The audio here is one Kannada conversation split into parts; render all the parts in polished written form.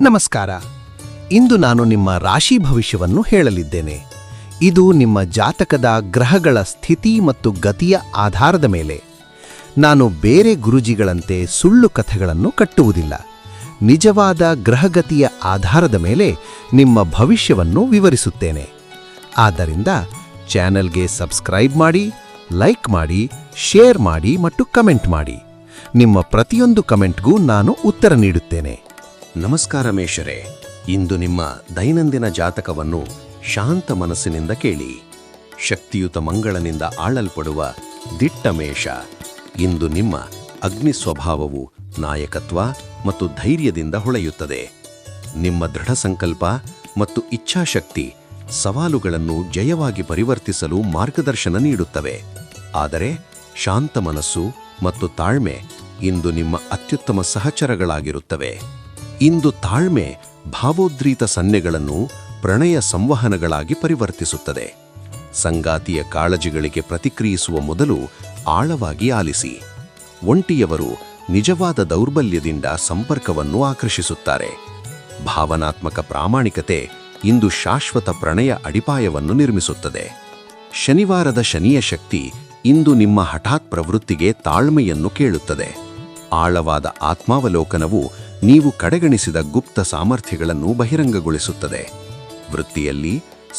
ನಮಸ್ಕಾರ. ಇಂದು ನಾನು ನಿಮ್ಮ ರಾಶಿ ಭವಿಷ್ಯವನ್ನು ಹೇಳಲಿದ್ದೇನೆ. ಇದು ನಿಮ್ಮ ಜಾತಕದ ಗ್ರಹಗಳ ಸ್ಥಿತಿ ಮತ್ತು ಗತಿಯ ಆಧಾರದ ಮೇಲೆ. ನಾನು ಬೇರೆ ಗುರುಜಿಗಳಂತೆ ಸುಳ್ಳು ಕಥೆಗಳನ್ನು ಕಟ್ಟುವುದಿಲ್ಲ. ನಿಜವಾದ ಗ್ರಹಗತಿಯ ಆಧಾರದ ಮೇಲೆ ನಿಮ್ಮ ಭವಿಷ್ಯವನ್ನು ವಿವರಿಸುತ್ತೇನೆ. ಆದ್ದರಿಂದ ಚಾನೆಲ್ಗೆ ಸಬ್ಸ್ಕ್ರೈಬ್ ಮಾಡಿ, ಲೈಕ್ ಮಾಡಿ, ಶೇರ್ ಮಾಡಿ ಮತ್ತು ಕಮೆಂಟ್ ಮಾಡಿ. ನಿಮ್ಮ ಪ್ರತಿಯೊಂದು ಕಮೆಂಟ್ಗೂ ನಾನು ಉತ್ತರ ನೀಡುತ್ತೇನೆ. ನಮಸ್ಕಾರ ಮೇಷರೇ, ಇಂದು ನಿಮ್ಮ ದೈನಂದಿನ ಜಾತಕವನ್ನು ಶಾಂತ ಮನಸ್ಸಿನಿಂದ ಕೇಳಿ. ಶಕ್ತಿಯುತ ಮಂಗಳನಿಂದ ಆಳಲ್ಪಡುವ ದಿಟ್ಟ ಮೇಷ, ಇಂದು ನಿಮ್ಮ ಅಗ್ನಿ ಸ್ವಭಾವವು ನಾಯಕತ್ವ ಮತ್ತು ಧೈರ್ಯದಿಂದ ಹೊಳೆಯುತ್ತದೆ. ನಿಮ್ಮ ದೃಢ ಸಂಕಲ್ಪ ಮತ್ತು ಇಚ್ಛಾಶಕ್ತಿ ಸವಾಲುಗಳನ್ನು ಜಯವಾಗಿ ಪರಿವರ್ತಿಸಲು ಮಾರ್ಗದರ್ಶನ ನೀಡುತ್ತವೆ. ಆದರೆ ಶಾಂತ ಮನಸ್ಸು ಮತ್ತು ತಾಳ್ಮೆ ಇಂದು ನಿಮ್ಮ ಅತ್ಯುತ್ತಮ ಸಹಚರಗಳಾಗಿರುತ್ತವೆ. ಇಂದು ತಾಳ್ಮೆ ಭಾವೋದ್ರೀತ ಸನ್ನೆಗಳನ್ನು ಪ್ರಣಯ ಸಂವಹನಗಳಾಗಿ ಪರಿವರ್ತಿಸುತ್ತದೆ. ಸಂಗಾತಿಯ ಕಾಳಜಿಗಳಿಗೆ ಪ್ರತಿಕ್ರಿಯಿಸುವ ಮೊದಲು ಆಳವಾಗಿ ಆಲಿಸಿ. ಒಂಟಿಯವರು ನಿಜವಾದ ದೌರ್ಬಲ್ಯದಿಂದ ಸಂಪರ್ಕವನ್ನು ಆಕರ್ಷಿಸುತ್ತಾರೆ. ಭಾವನಾತ್ಮಕ ಪ್ರಾಮಾಣಿಕತೆ ಇಂದು ಶಾಶ್ವತ ಪ್ರಣಯ ಅಡಿಪಾಯವನ್ನು ನಿರ್ಮಿಸುತ್ತದೆ. ಶನಿವಾರದ ಶನಿಯ ಶಕ್ತಿ ಇಂದು ನಿಮ್ಮ ಹಠಾತ್ ಪ್ರವೃತ್ತಿಗೆ ತಾಳ್ಮೆಯನ್ನು ಕೇಳುತ್ತದೆ. ಆಳವಾದ ಆತ್ಮಾವಲೋಕನವು ನೀವು ಕಡೆಗಣಿಸಿದ ಗುಪ್ತ ಸಾಮರ್ಥ್ಯಗಳನ್ನು ಬಹಿರಂಗಗೊಳಿಸುತ್ತದೆ. ವೃತ್ತಿಯಲ್ಲಿ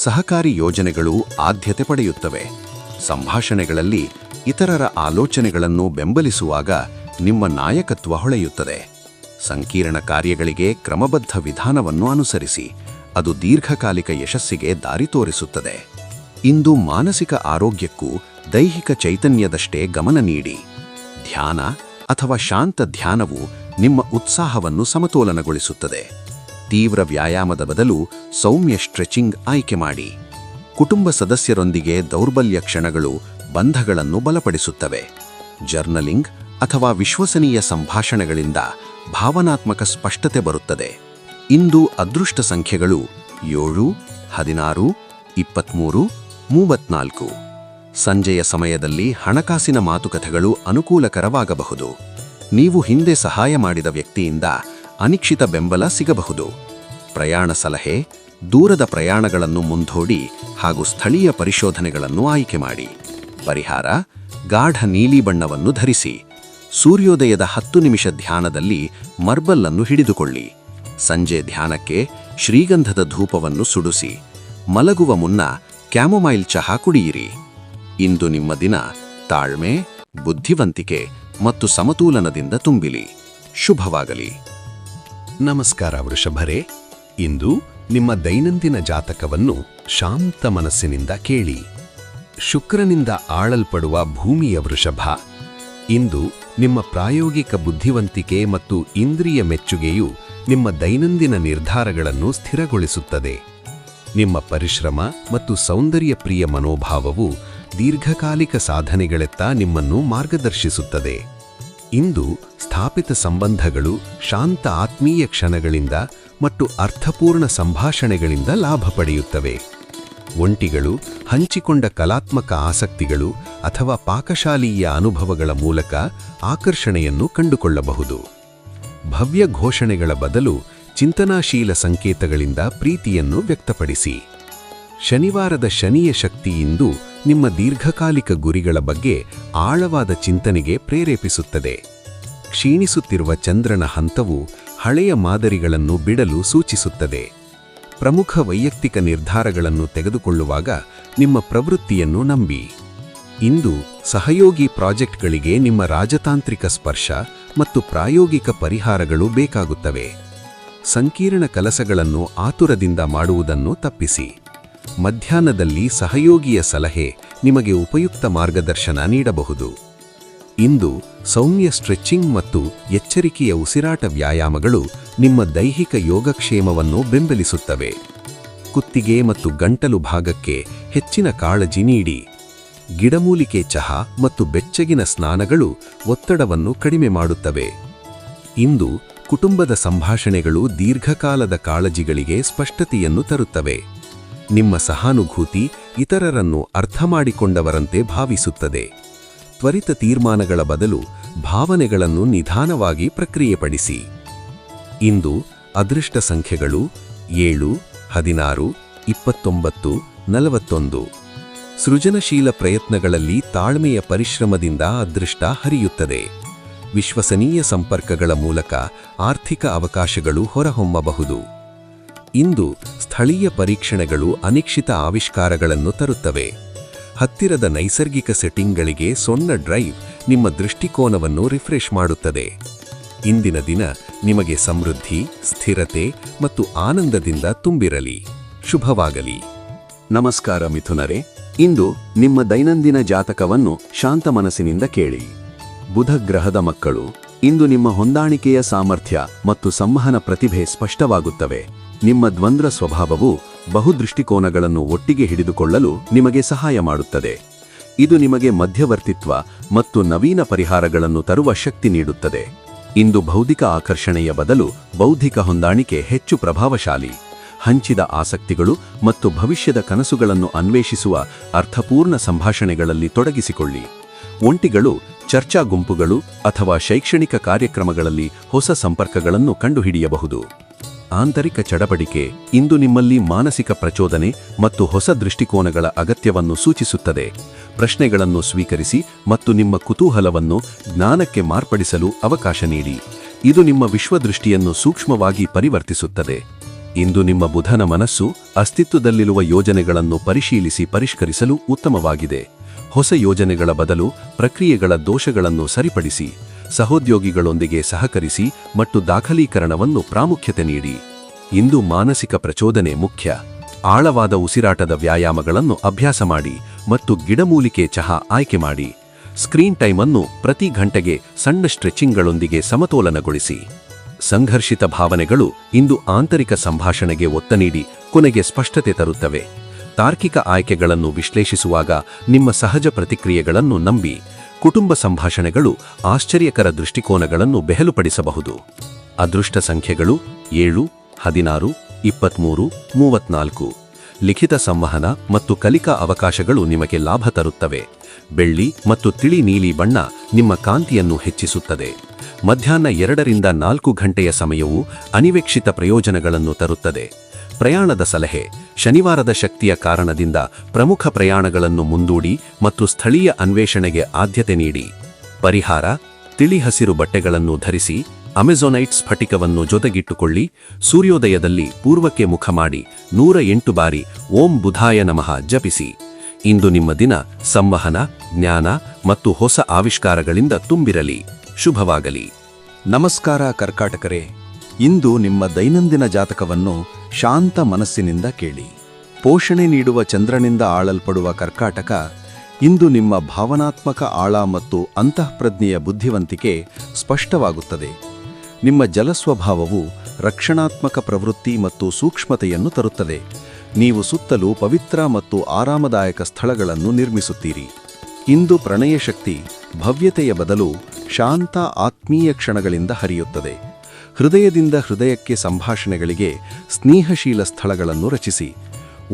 ಸಹಕಾರಿ ಯೋಜನೆಗಳು ಆದ್ಯತೆ ಪಡೆಯುತ್ತವೆ. ಸಂಭಾಷಣೆಗಳಲ್ಲಿ ಇತರರ ಆಲೋಚನೆಗಳನ್ನು ಬೆಂಬಲಿಸುವಾಗ ನಿಮ್ಮ ನಾಯಕತ್ವ ಹೊಳೆಯುತ್ತದೆ. ಸಂಕೀರ್ಣ ಕಾರ್ಯಗಳಿಗೆ ಕ್ರಮಬದ್ಧ ವಿಧಾನವನ್ನು ಅನುಸರಿಸಿ, ಅದು ದೀರ್ಘಕಾಲಿಕ ಯಶಸ್ಸಿಗೆ ದಾರಿ ತೋರಿಸುತ್ತದೆ. ಇಂದು ಮಾನಸಿಕ ಆರೋಗ್ಯಕ್ಕೂ ದೈಹಿಕ ಚೈತನ್ಯದಷ್ಟೇ ಗಮನ ನೀಡಿ. ಧ್ಯಾನ ಅಥವಾ ಶಾಂತ ಧ್ಯಾನವು ನಿಮ್ಮ ಉತ್ಸಾಹವನ್ನು ಸಮತೋಲನಗೊಳಿಸುತ್ತದೆ. ತೀವ್ರ ವ್ಯಾಯಾಮದ ಬದಲು ಸೌಮ್ಯ ಸ್ಟ್ರೆಚಿಂಗ್ ಆಯ್ಕೆ ಮಾಡಿ. ಕುಟುಂಬ ಸದಸ್ಯರೊಂದಿಗೆ ದೌರ್ಬಲ್ಯ ಕ್ಷಣಗಳು ಬಂಧಗಳನ್ನು ಬಲಪಡಿಸುತ್ತವೆ. ಜರ್ನಲಿಂಗ್ ಅಥವಾ ವಿಶ್ವಸನೀಯ ಸಂಭಾಷಣೆಗಳಿಂದ ಭಾವನಾತ್ಮಕ ಸ್ಪಷ್ಟತೆ ಬರುತ್ತದೆ. ಇಂದು ಅದೃಷ್ಟ ಸಂಖ್ಯೆಗಳು 7, 16, 23, 34. ಸಂಜೆಯ ಸಮಯದಲ್ಲಿ ಹಣಕಾಸಿನ ಮಾತುಕತೆಗಳು ಅನುಕೂಲಕರವಾಗಬಹುದು. ನೀವು ಹಿಂದೆ ಸಹಾಯ ಮಾಡಿದ ವ್ಯಕ್ತಿಯಿಂದ ಅನಿಶ್ಚಿತ ಬೆಂಬಲ ಸಿಗಬಹುದು. ಪ್ರಯಾಣ ಸಲಹೆ, ದೂರದ ಪ್ರಯಾಣಗಳನ್ನು ಮುಂದೂಡಿ ಹಾಗೂ ಸ್ಥಳೀಯ ಪರಿಶೋಧನೆಗಳನ್ನು ಆಯ್ಕೆ ಮಾಡಿ. ಪರಿಹಾರ: ಗಾಢ ನೀಲಿ ಬಣ್ಣವನ್ನು ಧರಿಸಿ. ಸೂರ್ಯೋದಯದ 10 ನಿಮಿಷ ಧ್ಯಾನದಲ್ಲಿ ಮರ್ಬಲ್ಲನ್ನು ಹಿಡಿದುಕೊಳ್ಳಿ. ಸಂಜೆ ಧ್ಯಾನಕ್ಕೆ ಶ್ರೀಗಂಧದ ಧೂಪವನ್ನು ಸುಡುಸಿ. ಮಲಗುವ ಮುನ್ನ ಕ್ಯಾಮೊಮೈಲ್ ಚಹಾ ಕುಡಿಯಿರಿ. ಇಂದು ನಿಮ್ಮ ದಿನ ತಾಳ್ಮೆ, ಬುದ್ಧಿವಂತಿಕೆ ಮತ್ತು ಸಮತೋಲನದಿಂದ ತುಂಬಿಲಿ. ಶುಭವಾಗಲಿ. ನಮಸ್ಕಾರ ವೃಷಭರೇ, ಇಂದು ನಿಮ್ಮ ದೈನಂದಿನ ಜಾತಕವನ್ನು ಶಾಂತ ಮನಸ್ಸಿನಿಂದ ಕೇಳಿ. ಶುಕ್ರನಿಂದ ಆಳಲ್ಪಡುವ ಭೂಮಿಯ ವೃಷಭ, ಇಂದು ನಿಮ್ಮ ಪ್ರಾಯೋಗಿಕ ಬುದ್ಧಿವಂತಿಕೆ ಮತ್ತು ಇಂದ್ರಿಯ ಮೆಚ್ಚುಗೆಯು ನಿಮ್ಮ ದೈನಂದಿನ ನಿರ್ಧಾರಗಳನ್ನು ಸ್ಥಿರಗೊಳಿಸುತ್ತದೆ. ನಿಮ್ಮ ಪರಿಶ್ರಮ ಮತ್ತು ಸೌಂದರ್ಯಪ್ರಿಯ ಮನೋಭಾವವು ದೀರ್ಘಕಾಲಿಕ ಸಾಧನೆಗಳತ್ತ ನಿಮ್ಮನ್ನು ಮಾರ್ಗದರ್ಶಿಸುತ್ತದೆ. ಇಂದು ಸ್ಥಾಪಿತ ಸಂಬಂಧಗಳು ಶಾಂತ ಆತ್ಮೀಯ ಕ್ಷಣಗಳಿಂದ ಮತ್ತು ಅರ್ಥಪೂರ್ಣ ಸಂಭಾಷಣೆಗಳಿಂದ ಲಾಭ ಪಡೆಯುತ್ತವೆ. ಒಂಟಿಗಳು ಹಂಚಿಕೊಂಡ ಕಲಾತ್ಮಕ ಆಸಕ್ತಿಗಳು ಅಥವಾ ಪಾಕಶಾಲೀಯ ಅನುಭವಗಳ ಮೂಲಕ ಆಕರ್ಷಣೆಯನ್ನು ಕಂಡುಕೊಳ್ಳಬಹುದು. ಭವ್ಯ ಘೋಷಣೆಗಳ ಬದಲು ಚಿಂತನಾಶೀಲ ಸಂಕೇತಗಳಿಂದ ಪ್ರೀತಿಯನ್ನು ವ್ಯಕ್ತಪಡಿಸಿ. ಶನಿವಾರದ ಶನಿಯ ಶಕ್ತಿಯಿಂದು ನಿಮ್ಮ ದೀರ್ಘಕಾಲಿಕ ಗುರಿಗಳ ಬಗ್ಗೆ ಆಳವಾದ ಚಿಂತನೆಗೆ ಪ್ರೇರೇಪಿಸುತ್ತದೆ. ಕ್ಷೀಣಿಸುತ್ತಿರುವ ಚಂದ್ರನ ಹಂತವು ಹಳೆಯ ಮಾದರಿಗಳನ್ನು ಬಿಡಲು ಸೂಚಿಸುತ್ತದೆ. ಪ್ರಮುಖ ವೈಯಕ್ತಿಕ ನಿರ್ಧಾರಗಳನ್ನು ತೆಗೆದುಕೊಳ್ಳುವಾಗ ನಿಮ್ಮ ಪ್ರವೃತ್ತಿಯನ್ನು ನಂಬಿ. ಇಂದು ಸಹಯೋಗಿ ಪ್ರಾಜೆಕ್ಟ್ಗಳಿಗೆ ನಿಮ್ಮ ರಾಜತಾಂತ್ರಿಕ ಸ್ಪರ್ಶ ಮತ್ತು ಪ್ರಾಯೋಗಿಕ ಪರಿಹಾರಗಳು ಬೇಕಾಗುತ್ತವೆ. ಸಂಕೀರ್ಣ ಕೆಲಸಗಳನ್ನು ಆತುರದಿಂದ ಮಾಡುವುದನ್ನು ತಪ್ಪಿಸಿ. ಮಧ್ಯಾಹ್ನದಲ್ಲಿ ಸಹಯೋಗಿಯ ಸಲಹೆ ನಿಮಗೆ ಉಪಯುಕ್ತ ಮಾರ್ಗದರ್ಶನ ನೀಡಬಹುದು. ಇಂದು ಸೌಮ್ಯ ಸ್ಟ್ರೆಚಿಂಗ್ ಮತ್ತು ಎಚ್ಚರಿಕೆಯ ಉಸಿರಾಟ ವ್ಯಾಯಾಮಗಳು ನಿಮ್ಮ ದೈಹಿಕ ಯೋಗಕ್ಷೇಮವನ್ನು ಬೆಂಬಲಿಸುತ್ತವೆ. ಕುತ್ತಿಗೆ ಮತ್ತು ಗಂಟಲು ಭಾಗಕ್ಕೆ ಹೆಚ್ಚಿನ ಕಾಳಜಿ ನೀಡಿ. ಗಿಡಮೂಲಿಕೆ ಚಹಾ ಮತ್ತು ಬೆಚ್ಚಗಿನ ಸ್ನಾನಗಳು ಒತ್ತಡವನ್ನು ಕಡಿಮೆ ಮಾಡುತ್ತವೆ. ಇಂದು ಕುಟುಂಬದ ಸಂಭಾಷಣೆಗಳು ದೀರ್ಘಕಾಲದ ಕಾಳಜಿಗಳಿಗೆ ಸ್ಪಷ್ಟತೆಯನ್ನು ತರುತ್ತವೆ. ನಿಮ್ಮ ಸಹಾನುಭೂತಿ ಇತರರನ್ನು ಅರ್ಥಮಾಡಿಕೊಂಡವರಂತೆ ಭಾವಿಸುತ್ತದೆ. ತ್ವರಿತ ತೀರ್ಮಾನಗಳ ಬದಲು ಭಾವನೆಗಳನ್ನು ನಿಧಾನವಾಗಿ ಪ್ರಕ್ರಿಯೆಪಡಿಸಿ. ಇಂದು ಅದೃಷ್ಟ ಸಂಖ್ಯೆಗಳು 7, 16, 29, 41. ಸೃಜನಶೀಲ ಪ್ರಯತ್ನಗಳಲ್ಲಿ ತಾಳ್ಮೆಯ ಪರಿಶ್ರಮದಿಂದ ಅದೃಷ್ಟ ಹರಿಯುತ್ತದೆ. ವಿಶ್ವಸನೀಯ ಸಂಪರ್ಕಗಳ ಮೂಲಕ ಆರ್ಥಿಕ ಅವಕಾಶಗಳು ಹೊರಹೊಮ್ಮಬಹುದು. ಇಂದು ಸ್ಥಳೀಯ ಪರೀಕ್ಷಣೆಗಳು ಅನಿರೀಕ್ಷಿತ ಆವಿಷ್ಕಾರಗಳನ್ನು ತರುತ್ತವೆ. ಹತ್ತಿರದ ನೈಸರ್ಗಿಕ ಸೆಟ್ಟಿಂಗ್ಗಳಿಗೆ ಸಣ್ಣ ಡ್ರೈವ್ ನಿಮ್ಮ ದೃಷ್ಟಿಕೋನವನ್ನು ರಿಫ್ರೆಶ್ ಮಾಡುತ್ತದೆ. ಇಂದಿನ ದಿನ ನಿಮಗೆ ಸಮೃದ್ಧಿ, ಸ್ಥಿರತೆ ಮತ್ತು ಆನಂದದಿಂದ ತುಂಬಿರಲಿ. ಶುಭವಾಗಲಿ. ನಮಸ್ಕಾರ ಮಿಥುನರೇ, ಇಂದು ನಿಮ್ಮ ದೈನಂದಿನ ಜಾತಕವನ್ನು ಶಾಂತ ಮನಸ್ಸಿನಿಂದ ಕೇಳಿ. ಬುಧ ಗ್ರಹದ ಮಕ್ಕಳು, ಇಂದು ನಿಮ್ಮ ಹೊಂದಾಣಿಕೆಯ ಸಾಮರ್ಥ್ಯ ಮತ್ತು ಸಂವಹನ ಪ್ರತಿಭೆ ಸ್ಪಷ್ಟವಾಗುತ್ತವೆ. ನಿಮ್ಮ ದ್ವಂದ್ವ ಸ್ವಭಾವವು ಬಹುದೃಷ್ಟಿಕೋನಗಳನ್ನು ಒಟ್ಟಿಗೆ ಹಿಡಿದುಕೊಳ್ಳಲು ನಿಮಗೆ ಸಹಾಯ ಮಾಡುತ್ತದೆ. ಇದು ನಿಮಗೆ ಮಧ್ಯವರ್ತಿತ್ವ ಮತ್ತು ನವೀನ ಪರಿಹಾರಗಳನ್ನು ತರುವ ಶಕ್ತಿ ನೀಡುತ್ತದೆ. ಇಂದು ಬೌದ್ಧಿಕ ಆಕರ್ಷಣೆಯ ಬದಲು ಬೌದ್ಧಿಕ ಹೊಂದಾಣಿಕೆ ಹೆಚ್ಚು ಪ್ರಭಾವಶಾಲಿ. ಹಂಚಿದ ಆಸಕ್ತಿಗಳು ಮತ್ತು ಭವಿಷ್ಯದ ಕನಸುಗಳನ್ನು ಅನ್ವೇಷಿಸುವ ಅರ್ಥಪೂರ್ಣ ಸಂಭಾಷಣೆಗಳಲ್ಲಿ ತೊಡಗಿಸಿಕೊಳ್ಳಿ. ಒಂಟಿಗಳು ಚರ್ಚಾ ಗುಂಪುಗಳು ಅಥವಾ ಶೈಕ್ಷಣಿಕ ಕಾರ್ಯಕ್ರಮಗಳಲ್ಲಿ ಹೊಸ ಸಂಪರ್ಕಗಳನ್ನು ಕಂಡುಹಿಡಿಯಬಹುದು. ಆಂತರಿಕ ಚಡಪಡಿಕೆ ಇಂದು ನಿಮ್ಮಲ್ಲಿ ಮಾನಸಿಕ ಪ್ರಚೋದನೆ ಮತ್ತು ಹೊಸ ದೃಷ್ಟಿಕೋನಗಳ ಅಗತ್ಯವನ್ನು ಸೂಚಿಸುತ್ತದೆ. ಪ್ರಶ್ನೆಗಳನ್ನು ಸ್ವೀಕರಿಸಿ ಮತ್ತು ನಿಮ್ಮ ಕುತೂಹಲವನ್ನು ಜ್ಞಾನಕ್ಕೆ ಮಾರ್ಪಡಿಸಲು ಅವಕಾಶ ನೀಡಿ. ಇದು ನಿಮ್ಮ ವಿಶ್ವದೃಷ್ಟಿಯನ್ನು ಸೂಕ್ಷ್ಮವಾಗಿ ಪರಿವರ್ತಿಸುತ್ತದೆ. ಇಂದು ನಿಮ್ಮ ಬುಧನ ಮನಸ್ಸು ಅಸ್ತಿತ್ವದಲ್ಲಿರುವ ಯೋಜನೆಗಳನ್ನು ಪರಿಶೀಲಿಸಿ ಪರಿಷ್ಕರಿಸಲು ಉತ್ತಮವಾಗಿದೆ. ಹೊಸ ಯೋಜನೆಗಳ ಬದಲು ಪ್ರಕ್ರಿಯೆಗಳ ದೋಷಗಳನ್ನು ಸರಿಪಡಿಸಿ. ಸಹೋದ್ಯೋಗಿಗಳೊಂದಿಗೆ ಸಹಕರಿಸಿ ಮತ್ತು ದಾಖಲೀಕರಣವನ್ನು ಪ್ರಾಮುಖ್ಯತೆ ನೀಡಿ. ಇಂದು ಮಾನಸಿಕ ಪ್ರಚೋದನೆ ಮುಖ್ಯ. ಆಳವಾದ ಉಸಿರಾಟದ ವ್ಯಾಯಾಮಗಳನ್ನು ಅಭ್ಯಾಸ ಮಾಡಿ ಮತ್ತು ಗಿಡಮೂಲಿಕೆ ಚಹಾ ಆಯ್ಕೆ ಮಾಡಿ. ಸ್ಕ್ರೀನ್ ಟೈಮ್ ಅನ್ನು ಪ್ರತಿ ಗಂಟೆಗೆ ಸಣ್ಣ ಸ್ಟ್ರೆಚಿಂಗ್ಗಳೊಂದಿಗೆ ಸಮತೋಲನಗೊಳಿಸಿ. ಸಂಘರ್ಷಿತ ಭಾವನೆಗಳು ಇಂದು ಆಂತರಿಕ ಸಂಭಾಷಣೆಗೆ ಒತ್ತ ನೀಡಿ ಕೊನೆಗೆ ಸ್ಪಷ್ಟತೆ ತರುತ್ತವೆ. ತಾರ್ಕಿಕ ಆಯ್ಕೆಗಳನ್ನು ವಿಶ್ಲೇಷಿಸುವಾಗ ನಿಮ್ಮ ಸಹಜ ಪ್ರತಿಕ್ರಿಯೆಗಳನ್ನು ನಂಬಿ. ಕುಟುಂಬ ಸಂಭಾಷಣೆಗಳು ಆಶ್ಚರ್ಯಕರ ದೃಷ್ಟಿಕೋನಗಳನ್ನು ಬೆಹಲುಪಡಿಸಬಹುದು. ಅದೃಷ್ಟ ಸಂಖ್ಯೆಗಳು 7, 16, 23, 34. ಲಿಖಿತ ಸಂವಹನ ಮತ್ತು ಕಲಿಕಾ ಅವಕಾಶಗಳು ನಿಮಗೆ ಲಾಭ ತರುತ್ತವೆ. ಬೆಳ್ಳಿ ಮತ್ತು ತಿಳಿ ನೀಲಿ ಬಣ್ಣ ನಿಮ್ಮ ಕಾಂತಿಯನ್ನು ಹೆಚ್ಚಿಸುತ್ತದೆ. ಮಧ್ಯಾಹ್ನ 2 ರಿಂದ 4 ಗಂಟೆಯ ಸಮಯವು ಅನಿರೀಕ್ಷಿತ ಪ್ರಯೋಜನಗಳನ್ನು ತರುತ್ತದೆ. ಪ್ರಯಾಣದ ಸಲಹೆ: ಶನಿವಾರದ ಶಕ್ತಿಯ ಕಾರಣದಿಂದ ಪ್ರಮುಖ ಪ್ರಯಾಣಗಳನ್ನು ಮುಂದೂಡಿ ಮತ್ತು ಸ್ಥಳೀಯ ಅನ್ವೇಷಣೆಗೆ ಆದ್ಯತೆ ನೀಡಿ. ಪರಿಹಾರ: ತಿಳಿ ಹಸಿರು ಬಟ್ಟೆಗಳನ್ನು ಧರಿಸಿ, ಅಮೆಜೋನೈಟ್ ಸ್ಫಟಿಕವನ್ನು ಜೊತೆಗಿಟ್ಟುಕೊಳ್ಳಿ. ಸೂರ್ಯೋದಯದಲ್ಲಿ ಪೂರ್ವಕ್ಕೆ ಮುಖ ಮಾಡಿ 108 ಬಾರಿ ಓಂ ಬುಧಾಯ ನಮಃ ಜಪಿಸಿ. ಇಂದು ನಿಮ್ಮ ದಿನ ಸಂವಹನ, ಜ್ಞಾನ ಮತ್ತು ಹೊಸ ಆವಿಷ್ಕಾರಗಳಿಂದ ತುಂಬಿರಲಿ. ಶುಭವಾಗಲಿ. ನಮಸ್ಕಾರ ಕರ್ಕಾಟಕರೇ, ಇಂದು ನಿಮ್ಮ ದೈನಂದಿನ ಜಾತಕವನ್ನು ಶಾಂತ ಮನಸ್ಸಿನಿಂದ ಕೇಳಿ. ಪೋಷಣೆ ನೀಡುವ ಚಂದ್ರನಿಂದ ಆಳಲ್ಪಡುವ ಕರ್ಕಾಟಕ, ಇಂದು ನಿಮ್ಮ ಭಾವನಾತ್ಮಕ ಆಳ ಮತ್ತು ಅಂತಃಪ್ರಜ್ಞೆಯ ಬುದ್ಧಿವಂತಿಕೆ ಸ್ಪಷ್ಟವಾಗುತ್ತದೆ. ನಿಮ್ಮ ಜಲಸ್ವಭಾವವು ರಕ್ಷಣಾತ್ಮಕ ಪ್ರವೃತ್ತಿ ಮತ್ತು ಸೂಕ್ಷ್ಮತೆಯನ್ನು ತರುತ್ತದೆ. ನೀವು ಸುತ್ತಲೂ ಪವಿತ್ರ ಮತ್ತು ಆರಾಮದಾಯಕ ಸ್ಥಳಗಳನ್ನು ನಿರ್ಮಿಸುತ್ತೀರಿ. ಇಂದು ಪ್ರಣಯ ಶಕ್ತಿ ಭವ್ಯತೆಯ ಬದಲು ಶಾಂತ ಆತ್ಮೀಯ ಕ್ಷಣಗಳಿಂದ ಹರಿಯುತ್ತದೆ. ಹೃದಯದಿಂದ ಹೃದಯಕ್ಕೆ ಸಂಭಾಷಣೆಗಳಿಗೆ ಸ್ನೇಹಶೀಲ ಸ್ಥಳಗಳನ್ನು ರಚಿಸಿ.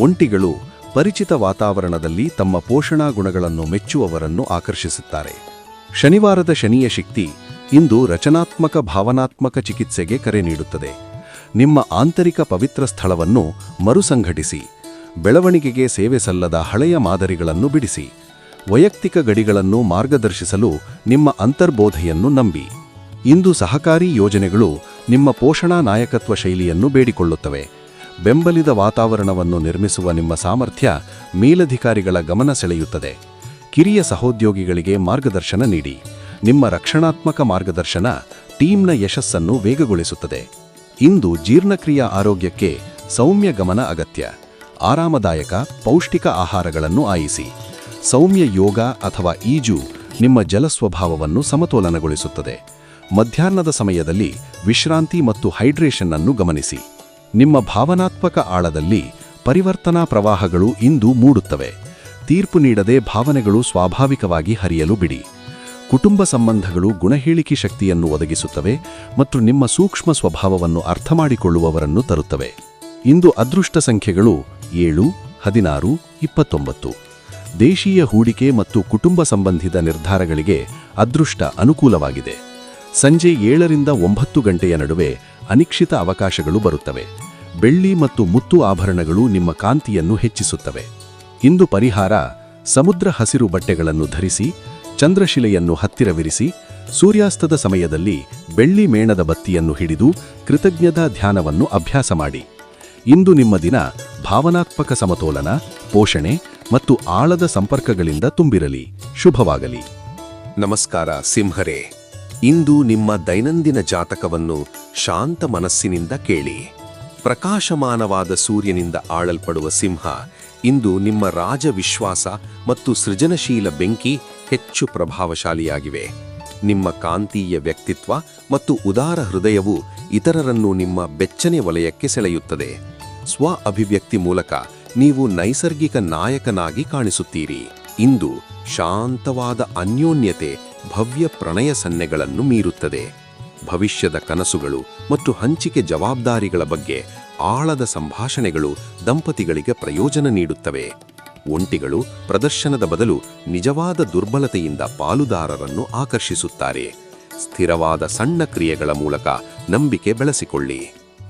ಒಂಟಿಗಳು ಪರಿಚಿತ ವಾತಾವರಣದಲ್ಲಿ ತಮ್ಮ ಪೋಷಣಾ ಗುಣಗಳನ್ನು ಮೆಚ್ಚುವವರನ್ನು ಆಕರ್ಷಿಸುತ್ತಾರೆ. ಶನಿವಾರದ ಶನಿಯ ಶಕ್ತಿ ಇಂದು ರಚನಾತ್ಮಕ ಭಾವನಾತ್ಮಕ ಚಿಕಿತ್ಸೆಗೆ ಕರೆ ನೀಡುತ್ತದೆ. ನಿಮ್ಮ ಆಂತರಿಕ ಪವಿತ್ರ ಸ್ಥಳವನ್ನು ಮರುಸಂಘಟಿಸಿ. ಬೆಳವಣಿಗೆಗೆ ಸೇವೆ ಸಲ್ಲದ ಹಳೆಯ ಮಾದರಿಗಳನ್ನು ಬಿಡಿಸಿ. ವೈಯಕ್ತಿಕ ಗಡಿಗಳನ್ನು ಮಾರ್ಗದರ್ಶಿಸಲು ನಿಮ್ಮ ಅಂತರ್ಬೋಧೆಯನ್ನು ನಂಬಿ. ಇಂದು ಸಹಕಾರಿ ಯೋಜನೆಗಳು ನಿಮ್ಮ ಪೋಷಣಾ ನಾಯಕತ್ವ ಶೈಲಿಯನ್ನು ಬೇಡಿಕೊಳ್ಳುತ್ತವೆ. ಬೆಂಬಲಿತ ವಾತಾವರಣವನ್ನು ನಿರ್ಮಿಸುವ ನಿಮ್ಮ ಸಾಮರ್ಥ್ಯ ಮೇಲಧಿಕಾರಿಗಳ ಗಮನ ಸೆಳೆಯುತ್ತದೆ. ಕಿರಿಯ ಸಹೋದ್ಯೋಗಿಗಳಿಗೆ ಮಾರ್ಗದರ್ಶನ ನೀಡಿ. ನಿಮ್ಮ ರಕ್ಷಣಾತ್ಮಕ ಮಾರ್ಗದರ್ಶನ ಟೀಮ್ನ ಯಶಸ್ಸನ್ನು ವೇಗಗೊಳಿಸುತ್ತದೆ. ಇಂದು ಜೀರ್ಣಕ್ರಿಯಾ ಆರೋಗ್ಯಕ್ಕೆ ಸೌಮ್ಯ ಗಮನ ಅಗತ್ಯ. ಆರಾಮದಾಯಕ ಪೌಷ್ಟಿಕ ಆಹಾರಗಳನ್ನು ಆಯಿಸಿ. ಸೌಮ್ಯ ಯೋಗ ಅಥವಾ ಈಜು ನಿಮ್ಮ ಜಲಸ್ವಭಾವವನ್ನು ಸಮತೋಲನಗೊಳಿಸುತ್ತದೆ. ಮಧ್ಯಾಹ್ನದ ಸಮಯದಲ್ಲಿ ವಿಶ್ರಾಂತಿ ಮತ್ತು ಹೈಡ್ರೇಷನ್ ಅನ್ನು ಗಮನಿಸಿ. ನಿಮ್ಮ ಭಾವನಾತ್ಮಕ ಆಳದಲ್ಲಿ ಪರಿವರ್ತನಾ ಪ್ರವಾಹಗಳು ಇಂದು ಮೂಡುತ್ತವೆ. ತೀರ್ಪು ನೀಡದೆ ಭಾವನೆಗಳು ಸ್ವಾಭಾವಿಕವಾಗಿ ಹರಿಯಲು ಬಿಡಿ. ಕುಟುಂಬ ಸಂಬಂಧಗಳು ಗುಣಹೇಳಿಕೆ ಶಕ್ತಿಯನ್ನು ಒದಗಿಸುತ್ತವೆ ಮತ್ತು ನಿಮ್ಮ ಸೂಕ್ಷ್ಮ ಸ್ವಭಾವವನ್ನು ಅರ್ಥಮಾಡಿಕೊಳ್ಳುವವರನ್ನು ತರುತ್ತವೆ. ಇಂದು ಅದೃಷ್ಟ ಸಂಖ್ಯೆಗಳು 7, 16, 29. ದೇಶೀಯ ಹೂಡಿಕೆ ಮತ್ತು ಕುಟುಂಬ ಸಂಬಂಧಿತ ನಿರ್ಧಾರಗಳಿಗೆ ಅದೃಷ್ಟ ಅನುಕೂಲವಾಗಿದೆ. ಸಂಜೆ 7 ರಿಂದ 9 ಗಂಟೆಯ ನಡುವೆ ಅನಿಶ್ಚಿತ ಅವಕಾಶಗಳು ಬರುತ್ತವೆ. ಬೆಳ್ಳಿ ಮತ್ತು ಮುತ್ತು ಆಭರಣಗಳು ನಿಮ್ಮ ಕಾಂತಿಯನ್ನು ಹೆಚ್ಚಿಸುತ್ತವೆ. ಇಂದು ಪರಿಹಾರ: ಸಮುದ್ರ ಹಸಿರು ಬಟ್ಟೆಗಳನ್ನು ಧರಿಸಿ, ಚಂದ್ರಶಿಲೆಯನ್ನು ಹತ್ತಿರವಿರಿಸಿ, ಸೂರ್ಯಾಸ್ತದ ಸಮಯದಲ್ಲಿ ಬೆಳ್ಳಿ ಮೇಣದ ಬತ್ತಿಯನ್ನು ಹಿಡಿದು ಕೃತಜ್ಞತಾ ಧ್ಯಾನವನ್ನು ಅಭ್ಯಾಸ ಮಾಡಿ. ಇಂದು ನಿಮ್ಮ ದಿನ ಭಾವನಾತ್ಮಕ ಸಮತೋಲನ, ಪೋಷಣೆ ಮತ್ತು ಆಳದ ಸಂಪರ್ಕಗಳಿಂದ ತುಂಬಿರಲಿ. ಶುಭವಾಗಲಿ. ನಮಸ್ಕಾರ ಸಿಂಹರೇ, ಇಂದು ನಿಮ್ಮ ದೈನಂದಿನ ಜಾತಕವನ್ನು ಶಾಂತ ಮನಸ್ಸಿನಿಂದ ಕೇಳಿ. ಪ್ರಕಾಶಮಾನವಾದ ಸೂರ್ಯನಿಂದ ಆಳಲ್ಪಡುವ ಸಿಂಹ ಇಂದು ನಿಮ್ಮ ರಾಜವಿಶ್ವಾಸ ಮತ್ತು ಸೃಜನಶೀಲ ಬೆಂಕಿ ಹೆಚ್ಚು ಪ್ರಭಾವಶಾಲಿಯಾಗಿವೆ. ನಿಮ್ಮ ಕಾಂತೀಯ ವ್ಯಕ್ತಿತ್ವ ಮತ್ತು ಉದಾರ ಹೃದಯವು ಇತರರನ್ನು ನಿಮ್ಮ ಬೆಚ್ಚನೆ ವಲಯಕ್ಕೆ ಸೆಳೆಯುತ್ತದೆ. ಸ್ವ ಅಭಿವ್ಯಕ್ತಿ ಮೂಲಕ ನೀವು ನೈಸರ್ಗಿಕ ನಾಯಕನಾಗಿ ಕಾಣಿಸುತ್ತೀರಿ. ಇಂದು ಶಾಂತವಾದ ಅನ್ಯೋನ್ಯತೆ ಭವ್ಯ ಪ್ರಣಯ ಸನ್ನೆಗಳನ್ನು ಮೀರುತ್ತದೆ. ಭವಿಷ್ಯದ ಕನಸುಗಳು ಮತ್ತು ಹಂಚಿಕೆ ಜವಾಬ್ದಾರಿಗಳ ಬಗ್ಗೆ ಆಳದ ಸಂಭಾಷಣೆಗಳು ದಂಪತಿಗಳಿಗೆ ಪ್ರಯೋಜನ ನೀಡುತ್ತವೆ. ಒಂಟಿಗಳು ಪ್ರದರ್ಶನದ ಬದಲು ನಿಜವಾದ ದುರ್ಬಲತೆಯಿಂದ ಪಾಲುದಾರರನ್ನು ಆಕರ್ಷಿಸುತ್ತಾರೆ. ಸ್ಥಿರವಾದ ಸಣ್ಣ ಕ್ರಿಯೆಗಳ ಮೂಲಕ ನಂಬಿಕೆ ಬೆಳೆಸಿಕೊಳ್ಳಿ.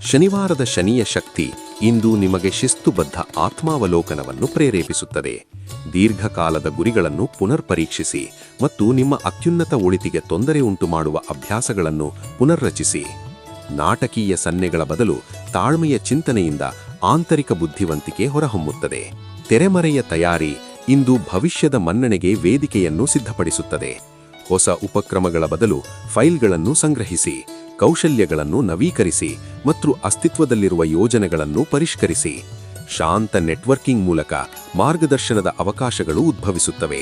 ಶನಿವಾರದ ಶನಿಯ ಶಕ್ತಿ ಇಂದು ನಿಮಗೆ ಶಿಸ್ತುಬದ್ಧ ಆತ್ಮಾವಲೋಕನವನ್ನು ಪ್ರೇರೇಪಿಸುತ್ತದೆ. ದೀರ್ಘಕಾಲದ ಗುರಿಗಳನ್ನು ಪುನರ್ಪರೀಕ್ಷಿಸಿ ಮತ್ತು ನಿಮ್ಮ ಅತ್ಯುನ್ನತ ಒಳಿತಿಗೆ ತೊಂದರೆ ಉಂಟುಮಾಡುವ ಅಭ್ಯಾಸಗಳನ್ನು ಪುನರ್ರಚಿಸಿ. ನಾಟಕೀಯ ಸನ್ನೆಗಳ ಬದಲು ತಾಳ್ಮೆಯ ಚಿಂತನೆಯಿಂದ ಆಂತರಿಕ ಬುದ್ಧಿವಂತಿಕೆ ಹೊರಹೊಮ್ಮುತ್ತದೆ. ತೆರೆಮರೆಯ ತಯಾರಿ ಇಂದು ಭವಿಷ್ಯದ ಮನ್ನಣೆಗೆ ವೇದಿಕೆಯನ್ನು ಸಿದ್ಧಪಡಿಸುತ್ತದೆ. ಹೊಸ ಉಪಕ್ರಮಗಳ ಬದಲು ಫೈಲ್ಗಳನ್ನು ಸಂಗ್ರಹಿಸಿ, ಕೌಶಲ್ಯಗಳನ್ನು ನವೀಕರಿಸಿ ಮತ್ತು ಅಸ್ತಿತ್ವದಲ್ಲಿರುವ ಯೋಜನೆಗಳನ್ನು ಪರಿಷ್ಕರಿಸಿ. ಶಾಂತ ನೆಟ್ವರ್ಕಿಂಗ್ ಮೂಲಕ ಮಾರ್ಗದರ್ಶನದ ಅವಕಾಶಗಳು ಉದ್ಭವಿಸುತ್ತವೆ.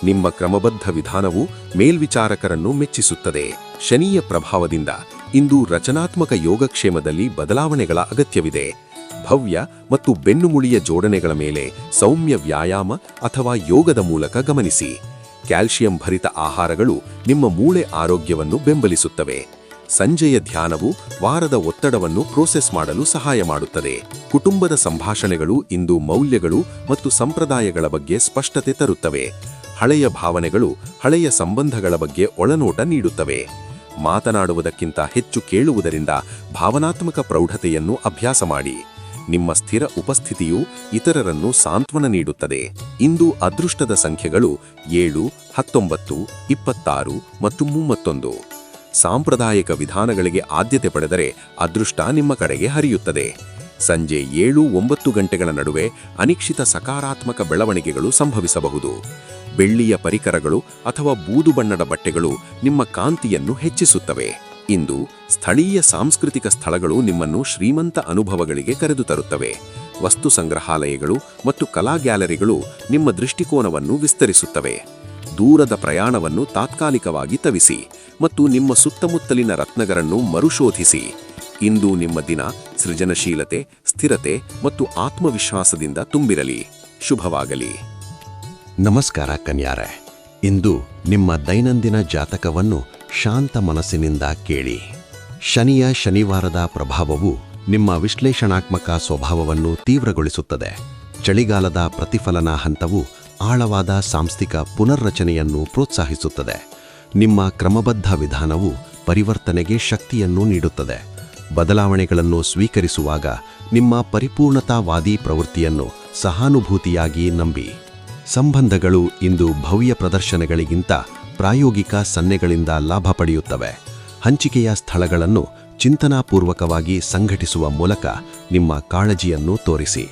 ನಿಮ್ಮ ಕ್ರಮಬದ್ಧ ವಿಧಾನವು ಮೇಲ್ವಿಚಾರಕರನ್ನು ಮೆಚ್ಚಿಸುತ್ತದೆ. ಶನಿಯ ಪ್ರಭಾವದಿಂದ ಇಂದು ರಚನಾತ್ಮಕ ಯೋಗಕ್ಷೇಮದಲ್ಲಿ ಬದಲಾವಣೆಗಳ ಅಗತ್ಯವಿದೆ. ಭವ್ಯ ಮತ್ತು ಬೆನ್ನುಮುಳಿಯ ಜೋಡಣೆಗಳ ಮೇಲೆ ಸೌಮ್ಯ ವ್ಯಾಯಾಮ ಅಥವಾ ಯೋಗದ ಮೂಲಕ ಗಮನಿಸಿ. ಕ್ಯಾಲ್ಸಿಯಂ ಭರಿತ ಆಹಾರಗಳು ನಿಮ್ಮ ಮೂಳೆ ಆರೋಗ್ಯವನ್ನು ಬೆಂಬಲಿಸುತ್ತವೆ. ಸಂಜೆಯ ಧ್ಯಾನವು ವಾರದ ಒತ್ತಡವನ್ನು ಪ್ರೋಸೆಸ್ ಮಾಡಲು ಸಹಾಯ ಮಾಡುತ್ತದೆ. ಕುಟುಂಬದ ಸಂಭಾಷಣೆಗಳು ಇಂದು ಮೌಲ್ಯಗಳು ಮತ್ತು ಸಂಪ್ರದಾಯಗಳ ಬಗ್ಗೆ ಸ್ಪಷ್ಟತೆ ತರುತ್ತವೆ. ಹಳೆಯ ಭಾವನೆಗಳು ಹಳೆಯ ಸಂಬಂಧಗಳ ಬಗ್ಗೆ ಒಳನೋಟ ನೀಡುತ್ತವೆ. ಮಾತನಾಡುವುದಕ್ಕಿಂತ ಹೆಚ್ಚು ಕೇಳುವುದರಿಂದ ಭಾವನಾತ್ಮಕ ಪ್ರೌಢತೆಯನ್ನು ಅಭ್ಯಾಸ ಮಾಡಿ. ನಿಮ್ಮ ಸ್ಥಿರ ಉಪಸ್ಥಿತಿಯು ಇತರರನ್ನು ಸಾಂತ್ವನ ನೀಡುತ್ತದೆ. ಇಂದು ಅದೃಷ್ಟದ ಸಂಖ್ಯೆಗಳು 7, 19, 26 ಮತ್ತು 31. ಸಾಂಪ್ರದಾಯಿಕ ವಿಧಾನಗಳಿಗೆ ಆದ್ಯತೆ ಪಡೆದರೆ ಅದೃಷ್ಟ ನಿಮ್ಮ ಕಡೆಗೆ ಹರಿಯುತ್ತದೆ. ಸಂಜೆ 7-9 ಗಂಟೆಗಳ ನಡುವೆ ಅನಿಶ್ಚಿತ ಸಕಾರಾತ್ಮಕ ಬೆಳವಣಿಗೆಗಳು ಸಂಭವಿಸಬಹುದು. ಬೆಳ್ಳಿಯ ಪರಿಕರಗಳು ಅಥವಾ ಬೂದು ಬಣ್ಣದ ಬಟ್ಟೆಗಳು ನಿಮ್ಮ ಕಾಂತಿಯನ್ನು ಹೆಚ್ಚಿಸುತ್ತವೆ. ಇಂದು ಸ್ಥಳೀಯ ಸಾಂಸ್ಕೃತಿಕ ಸ್ಥಳಗಳು ನಿಮ್ಮನ್ನು ಶ್ರೀಮಂತ ಅನುಭವಗಳಿಗೆ ಕರೆದು ತರುತ್ತವೆ. ವಸ್ತು ಸಂಗ್ರಹಾಲಯಗಳು ಮತ್ತು ಕಲಾ ಗ್ಯಾಲರಿಗಳು ನಿಮ್ಮ ದೃಷ್ಟಿಕೋನವನ್ನು ವಿಸ್ತರಿಸುತ್ತವೆ. ದೂರದ ಪ್ರಯಾಣವನ್ನು ತಾತ್ಕಾಲಿಕವಾಗಿ ತವಿಸಿ ಮತ್ತು ನಿಮ್ಮ ಸುತ್ತಮುತ್ತಲಿನ ರತ್ನಗಳನ್ನು ಮರುಶೋಧಿಸಿ. ಇಂದು ನಿಮ್ಮ ದಿನ ಸೃಜನಶೀಲತೆ, ಸ್ಥಿರತೆ ಮತ್ತು ಆತ್ಮವಿಶ್ವಾಸದಿಂದ ತುಂಬಿರಲಿ. ಶುಭವಾಗಲಿ. ನಮಸ್ಕಾರ ಕನ್ಯಾರೆ, ಇಂದು ನಿಮ್ಮ ದೈನಂದಿನ ಜಾತಕವನ್ನು ಶಾಂತ ಮನಸ್ಸಿನಿಂದ ಕೇಳಿ. ಶನಿಯ ಶನಿವಾರದ ಪ್ರಭಾವವು ನಿಮ್ಮ ವಿಶ್ಲೇಷಣಾತ್ಮಕ ಸ್ವಭಾವವನ್ನು ತೀವ್ರಗೊಳಿಸುತ್ತದೆ. ಚಳಿಗಾಲದ ಪ್ರತಿಫಲನ ಹಂತವು ಆಳವಾದ ಸಾಂಸ್ಥಿಕ ಪುನರ್ರಚನೆಯನ್ನು ಪ್ರೋತ್ಸಾಹಿಸುತ್ತದೆ. ನಿಮ್ಮ ಕ್ರಮಬದ್ಧ ವಿಧಾನವು ಪರಿವರ್ತನೆಗೆ ಶಕ್ತಿಯನ್ನು ನೀಡುತ್ತದೆ. ಬದಲಾವಣೆಗಳನ್ನು ಸ್ವೀಕರಿಸುವಾಗ ನಿಮ್ಮ ಪರಿಪೂರ್ಣತಾವಾದಿ ಪ್ರವೃತ್ತಿಯನ್ನು ಸಹಾನುಭೂತಿಯಾಗಿ ನಂಬಿ. ಸಂಬಂಧಗಳು ಇಂದು ಭವ್ಯ ಪ್ರದರ್ಶನಗಳಿಗಿಂತ ಪ್ರಾಯೋಗಿಕ ಸನ್ನೆಗಳಿಂದ ಲಾಭ ಪಡೆಯುತ್ತವೆ. ಹಂಚಿಕೆಯ ಸ್ಥಳಗಳನ್ನು ಚಿಂತನಾಪೂರ್ವಕವಾಗಿ ಸಂಘಟಿಸುವ ಮೂಲಕ ನಿಮ್ಮ ಕಾಳಜಿಯನ್ನು ತೋರಿಸಿ.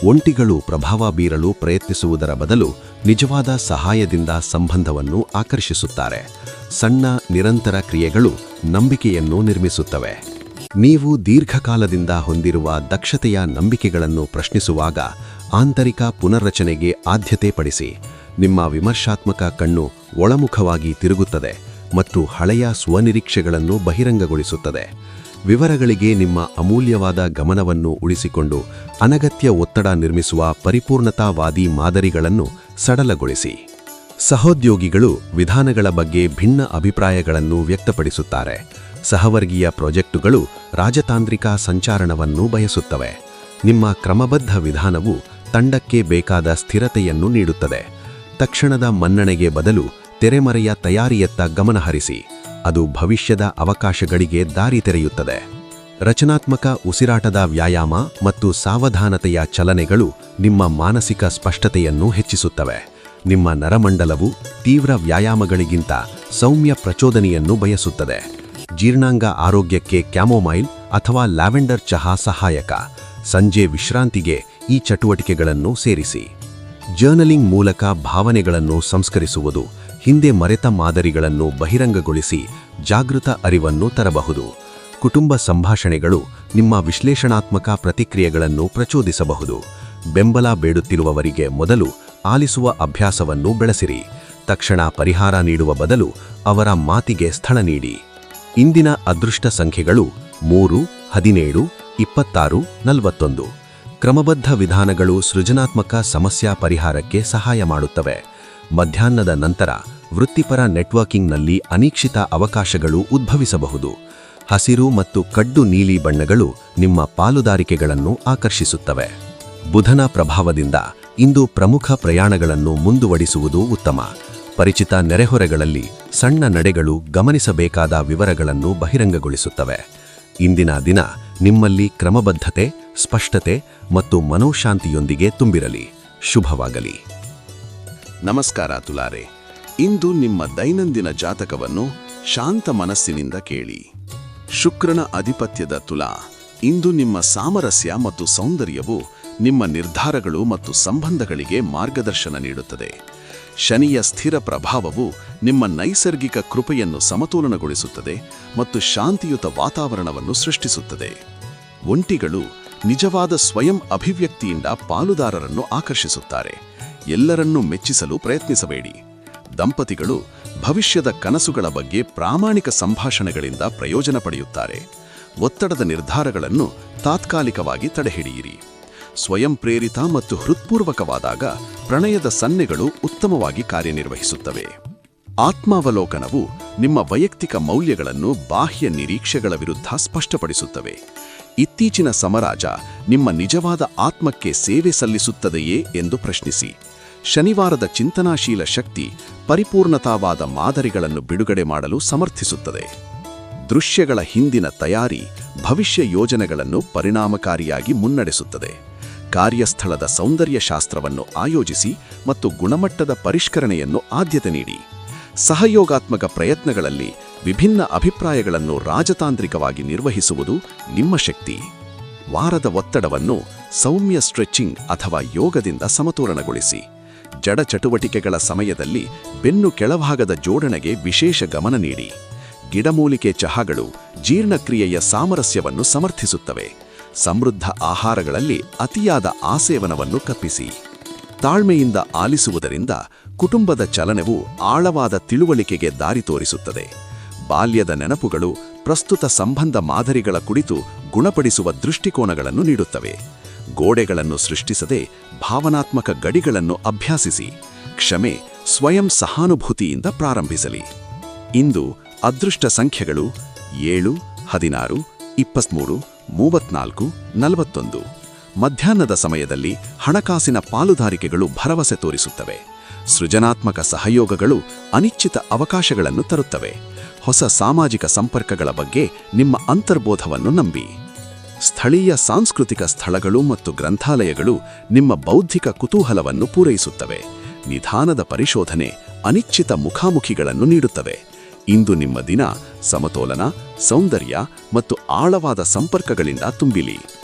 ಒಂಟಿಗಳು ಪ್ರಭಾವ ಬೀರಲು ಪ್ರಯತ್ನಿಸುವುದರ ಬದಲು ನಿಜವಾದ ಸಹಾಯದಿಂದ ಸಂಬಂಧವನ್ನು ಆಕರ್ಷಿಸುತ್ತಾರೆ. ಸಣ್ಣ ನಿರಂತರ ಕ್ರಿಯೆಗಳು ನಂಬಿಕೆಯನ್ನು ನಿರ್ಮಿಸುತ್ತವೆ. ನೀವು ದೀರ್ಘಕಾಲದಿಂದ ಹೊಂದಿರುವ ದಕ್ಷತೆಯ ನಂಬಿಕೆಗಳನ್ನು ಪ್ರಶ್ನಿಸುವಾಗ ಆಂತರಿಕ ಪುನರ್ರಚನೆಗೆ ಆದ್ಯತೆ ಪಡಿಸಿ. ನಿಮ್ಮ ವಿಮರ್ಶಾತ್ಮಕ ಕಣ್ಣು ಒಳಮುಖವಾಗಿ ತಿರುಗುತ್ತದೆ ಮತ್ತು ಹಳೆಯ ಸ್ವನಿರೀಕ್ಷೆಗಳನ್ನು ಬಹಿರಂಗಗೊಳಿಸುತ್ತದೆ. ವಿವರಗಳಿಗೆ ನಿಮ್ಮ ಅಮೂಲ್ಯವಾದ ಗಮನವನ್ನು ಉಳಿಸಿಕೊಂಡು ಅನಗತ್ಯ ಒತ್ತಡ ನಿರ್ಮಿಸುವ ಪರಿಪೂರ್ಣತಾವಾದಿ ಮಾದರಿಗಳನ್ನು ಸಡಲಗೊಳಿಸಿ. ಸಹೋದ್ಯೋಗಿಗಳು ವಿಧಾನಗಳ ಬಗ್ಗೆ ಭಿನ್ನ ಅಭಿಪ್ರಾಯಗಳನ್ನು ವ್ಯಕ್ತಪಡಿಸುತ್ತಾರೆ. ಸಹವರ್ಗೀಯ ಪ್ರಾಜೆಕ್ಟುಗಳು ರಾಜತಾಂತ್ರಿಕ ಸಂಚಾರಣವನ್ನು ಬಯಸುತ್ತವೆ. ನಿಮ್ಮ ಕ್ರಮಬದ್ಧ ವಿಧಾನವು ತಂಡಕ್ಕೆ ಬೇಕಾದ ಸ್ಥಿರತೆಯನ್ನು ನೀಡುತ್ತದೆ. ತಕ್ಷಣದ ಮನ್ನಣೆಗೆ ಬದಲು ತೆರೆಮರೆಯ ತಯಾರಿಯತ್ತ ಗಮನಹರಿಸಿ. ಅದು ಭವಿಷ್ಯದ ಅವಕಾಶಗಳಿಗೆ ದಾರಿ ತೆರೆಯುತ್ತದೆ. ರಚನಾತ್ಮಕ ಉಸಿರಾಟದ ವ್ಯಾಯಾಮ ಮತ್ತು ಸಾವಧಾನತೆಯ ಚಲನೆಗಳು ನಿಮ್ಮ ಮಾನಸಿಕ ಸ್ಪಷ್ಟತೆಯನ್ನು ಹೆಚ್ಚಿಸುತ್ತವೆ. ನಿಮ್ಮ ನರಮಂಡಲವು ತೀವ್ರ ವ್ಯಾಯಾಮಗಳಿಗಿಂತ ಸೌಮ್ಯ ಪ್ರಚೋದನೆಯನ್ನು ಬಯಸುತ್ತದೆ. ಜೀರ್ಣಾಂಗ ಆರೋಗ್ಯಕ್ಕೆ ಕ್ಯಾಮೊಮೈಲ್ ಅಥವಾ ಲ್ಯಾವೆಂಡರ್ ಚಹಾ ಸಹಾಯಕ. ಸಂಜೆ ವಿಶ್ರಾಂತಿಗೆ ಈ ಚಟುವಟಿಕೆಗಳನ್ನು ಸೇರಿಸಿ. ಜರ್ನಲಿಂಗ್ ಮೂಲಕ ಭಾವನೆಗಳನ್ನು ಸಂಸ್ಕರಿಸುವುದು ಹಿಂದೆ ಮರೆತ ಮಾದರಿಗಳನ್ನು ಬಹಿರಂಗಗೊಳಿಸಿ ಜಾಗೃತ ಅರಿವನ್ನು ತರಬಹುದು. ಕುಟುಂಬ ಸಂಭಾಷಣೆಗಳು ನಿಮ್ಮ ವಿಶ್ಲೇಷಣಾತ್ಮಕ ಪ್ರತಿಕ್ರಿಯೆಗಳನ್ನು ಪ್ರಚೋದಿಸಬಹುದು. ಬೆಂಬಲ ಬೇಡುತ್ತಿರುವವರಿಗೆ ಮೊದಲು ಆಲಿಸುವ ಅಭ್ಯಾಸವನ್ನು ಬೆಳೆಸಿರಿ. ತಕ್ಷಣ ಪರಿಹಾರ ನೀಡುವ ಬದಲು ಅವರ ಮಾತಿಗೆ ಸ್ಥಳ ನೀಡಿ. ಇಂದಿನ ಅದೃಷ್ಟ ಸಂಖ್ಯೆಗಳು 3, 17, 26, 41. ಕ್ರಮಬದ್ಧ ವಿಧಾನಗಳು ಸೃಜನಾತ್ಮಕ ಸಮಸ್ಯಾ ಪರಿಹಾರಕ್ಕೆ ಸಹಾಯ ಮಾಡುತ್ತವೆ. ಮಧ್ಯಾಹ್ನದ ನಂತರ ವೃತ್ತಿಪರ ನೆಟ್ವರ್ಕಿಂಗ್ನಲ್ಲಿ ಅನಿರೀಕ್ಷಿತ ಅವಕಾಶಗಳು ಉದ್ಭವಿಸಬಹುದು. ಹಸಿರು ಮತ್ತು ಕಡ್ಡು ನೀಲಿ ಬಣ್ಣಗಳು ನಿಮ್ಮ ಪಾಲುದಾರಿಕೆಗಳನ್ನು ಆಕರ್ಷಿಸುತ್ತವೆ. ಬುಧನ ಪ್ರಭಾವದಿಂದ ಇಂದು ಪ್ರಮುಖ ಪ್ರಯಾಣಗಳನ್ನು ಮುಂದುವಡಿಸುವುದು ಉತ್ತಮ. ಪರಿಚಿತ ನೆರೆಹೊರೆಗಳಲ್ಲಿ ಸಣ್ಣ ನಡೆಗಳು ಗಮನಿಸಬೇಕಾದ ವಿವರಗಳನ್ನು ಬಹಿರಂಗಗೊಳಿಸುತ್ತವೆ. ಇಂದಿನ ದಿನ ನಿಮ್ಮಲ್ಲಿ ಕ್ರಮಬದ್ಧತೆ, ಸ್ಪಷ್ಟತೆ ಮತ್ತು ಮನೋಶಾಂತಿಯೊಂದಿಗೆ ತುಂಬಿರಲಿ. ಶುಭವಾಗಲಿ. ನಮಸ್ಕಾರ ತುಲಾರೆ. ಇಂದು ನಿಮ್ಮ ದೈನಂದಿನ ಜಾತಕವನ್ನು ಶಾಂತ ಮನಸ್ಸಿನಿಂದ ಕೇಳಿ. ಶುಕ್ರನ ಅಧಿಪತ್ಯದ ತುಲಾ. ಇಂದು ನಿಮ್ಮ ಸಾಮರಸ್ಯ ಮತ್ತು ಸೌಂದರ್ಯವು ನಿಮ್ಮ ನಿರ್ಧಾರಗಳು ಮತ್ತು ಸಂಬಂಧಗಳಿಗೆ ಮಾರ್ಗದರ್ಶನ ನೀಡುತ್ತದೆ. ಶನಿಯ ಸ್ಥಿರ ಪ್ರಭಾವವು ನಿಮ್ಮ ನೈಸರ್ಗಿಕ ಕೃಪೆಯನ್ನು ಸಮತೋಲನಗೊಳಿಸುತ್ತದೆ ಮತ್ತು ಶಾಂತಿಯುತ ವಾತಾವರಣವನ್ನು ಸೃಷ್ಟಿಸುತ್ತದೆ. ಒಂಟಿಗಳು ನಿಜವಾದ ಸ್ವಯಂ ಅಭಿವ್ಯಕ್ತಿಯಿಂದ ಪಾಲುದಾರರನ್ನು ಆಕರ್ಷಿಸುತ್ತಾರೆ. ಎಲ್ಲರನ್ನೂ ಮೆಚ್ಚಿಸಲು ಪ್ರಯತ್ನಿಸಬೇಡಿ. ದಂಪತಿಗಳು ಭವಿಷ್ಯದ ಕನಸುಗಳ ಬಗ್ಗೆ ಪ್ರಾಮಾಣಿಕ ಸಂಭಾಷಣೆಗಳಿಂದ ಪ್ರಯೋಜನ ಪಡೆಯುತ್ತಾರೆ. ಒತ್ತಡದ ನಿರ್ಧಾರಗಳನ್ನು ತಾತ್ಕಾಲಿಕವಾಗಿ ತಡೆಹಿಡಿಯಿರಿ. ಸ್ವಯಂ ಪ್ರೇರಿತ ಮತ್ತು ಹೃತ್ಪೂರ್ವಕವಾದಾಗ ಪ್ರಣಯದ ಸನ್ನೆಗಳು ಉತ್ತಮವಾಗಿ ಕಾರ್ಯನಿರ್ವಹಿಸುತ್ತವೆ. ಆತ್ಮಾವಲೋಕನವು ನಿಮ್ಮ ವೈಯಕ್ತಿಕ ಮೌಲ್ಯಗಳನ್ನು ಬಾಹ್ಯ ನಿರೀಕ್ಷೆಗಳ ವಿರುದ್ಧ ಸ್ಪಷ್ಟಪಡಿಸುತ್ತವೆ. ಇತ್ತೀಚಿನ ಸಮರಾಜ ನಿಮ್ಮ ನಿಜವಾದ ಆತ್ಮಕ್ಕೆ ಸೇವೆ ಸಲ್ಲಿಸುತ್ತದೆಯೇ ಎಂದು ಪ್ರಶ್ನಿಸಿ. ಶನಿವಾರದ ಚಿಂತನಾಶೀಲ ಶಕ್ತಿ ಪರಿಪೂರ್ಣತಾವಾದ ಮಾದರಿಗಳನ್ನು ಬಿಡುಗಡೆ ಮಾಡಲು ಸಮರ್ಥಿಸುತ್ತದೆ. ದೃಶ್ಯಗಳ ಹಿಂದಿನ ತಯಾರಿ ಭವಿಷ್ಯ ಯೋಜನೆಗಳನ್ನು ಪರಿಣಾಮಕಾರಿಯಾಗಿ ಮುನ್ನಡೆಸುತ್ತದೆ. ಕಾರ್ಯಸ್ಥಳದ ಸೌಂದರ್ಯ ಶಾಸ್ತ್ರವನ್ನು ಆಯೋಜಿಸಿ ಮತ್ತು ಗುಣಮಟ್ಟದ ಪರಿಷ್ಕರಣೆಯನ್ನು ಆದ್ಯತೆ ನೀಡಿ. ಸಹಯೋಗಾತ್ಮಕ ಪ್ರಯತ್ನಗಳಲ್ಲಿ ವಿಭಿನ್ನ ಅಭಿಪ್ರಾಯಗಳನ್ನು ರಾಜತಾಂತ್ರಿಕವಾಗಿ ನಿರ್ವಹಿಸುವುದು ನಿಮ್ಮ ಶಕ್ತಿ. ವಾರದ ಒತ್ತಡವನ್ನು ಸೌಮ್ಯ ಸ್ಟ್ರೆಚಿಂಗ್ ಅಥವಾ ಯೋಗದಿಂದ ಸಮತೋಲನಗೊಳಿಸಿ. ಜಡ ಚಟುವಟಿಕೆಗಳ ಸಮಯದಲ್ಲಿ ಬೆನ್ನು ಕೆಳಭಾಗದ ಜೋಡಣೆಗೆ ವಿಶೇಷ ಗಮನ ನೀಡಿ. ಗಿಡಮೂಲಿಕೆ ಚಹಾಗಳು ಜೀರ್ಣಕ್ರಿಯೆಯ ಸಾಮರಸ್ಯವನ್ನು ಸಮರ್ಥಿಸುತ್ತವೆ. ಸಮೃದ್ಧ ಆಹಾರಗಳಲ್ಲಿ ಅತಿಯಾದ ಆಸೇವನವನ್ನು ತಪ್ಪಿಸಿ. ತಾಳ್ಮೆಯಿಂದ ಆಲಿಸುವುದರಿಂದ ಕುಟುಂಬದ ಚಲನೆವು ಆಳವಾದ ತಿಳುವಳಿಕೆಗೆ ದಾರಿ ತೋರಿಸುತ್ತದೆ. ಬಾಲ್ಯದ ನೆನಪುಗಳು ಪ್ರಸ್ತುತ ಸಂಬಂಧ ಮಾದರಿಗಳ ಕುರಿತು ಗುಣಪಡಿಸುವ ದೃಷ್ಟಿಕೋನಗಳನ್ನು ನೀಡುತ್ತವೆ. ಗೋಡೆಗಳನ್ನು ಸೃಷ್ಟಿಸದೆ ಭಾವನಾತ್ಮಕ ಗಡಿಗಳನ್ನು ಅಭ್ಯಾಸಿಸಿ. ಕ್ಷಮೆ ಸ್ವಯಂ ಸಹಾನುಭೂತಿಯಿಂದ ಪ್ರಾರಂಭಿಸಲಿ. ಇಂದು ಅದೃಷ್ಟ ಸಂಖ್ಯೆಗಳು 7, 16, 23, 34, 41. ಮಧ್ಯಾಹ್ನದ ಸಮಯದಲ್ಲಿ ಹಣಕಾಸಿನ ಪಾಲುದಾರಿಕೆಗಳು ಭರವಸೆ ತೋರಿಸುತ್ತವೆ. ಸೃಜನಾತ್ಮಕ ಸಹಯೋಗಗಳು ಅನಿಶ್ಚಿತ ಅವಕಾಶಗಳನ್ನು ತರುತ್ತವೆ. ಹೊಸ ಸಾಮಾಜಿಕ ಸಂಪರ್ಕಗಳ ಬಗ್ಗೆ ನಿಮ್ಮ ಅಂತರ್ಬೋಧವನ್ನು ನಂಬಿ. ಸ್ಥಳೀಯ ಸಾಂಸ್ಕೃತಿಕ ಸ್ಥಳಗಳು ಮತ್ತು ಗ್ರಂಥಾಲಯಗಳು ನಿಮ್ಮ ಬೌದ್ಧಿಕ ಕುತೂಹಲವನ್ನು ಪೂರೈಸುತ್ತವೆ. ನಿಧಾನದ ಪರಿಶೋಧನೆ ಅನಿಶ್ಚಿತ ಮುಖಾಮುಖಿಗಳನ್ನು ನೀಡುತ್ತವೆ. ಇಂದು ನಿಮ್ಮ ದಿನ ಸಮತೋಲನ, ಸೌಂದರ್ಯ ಮತ್ತು ಆಳವಾದ ಸಂಪರ್ಕಗಳಿಂದ ತುಂಬಿಲಿ.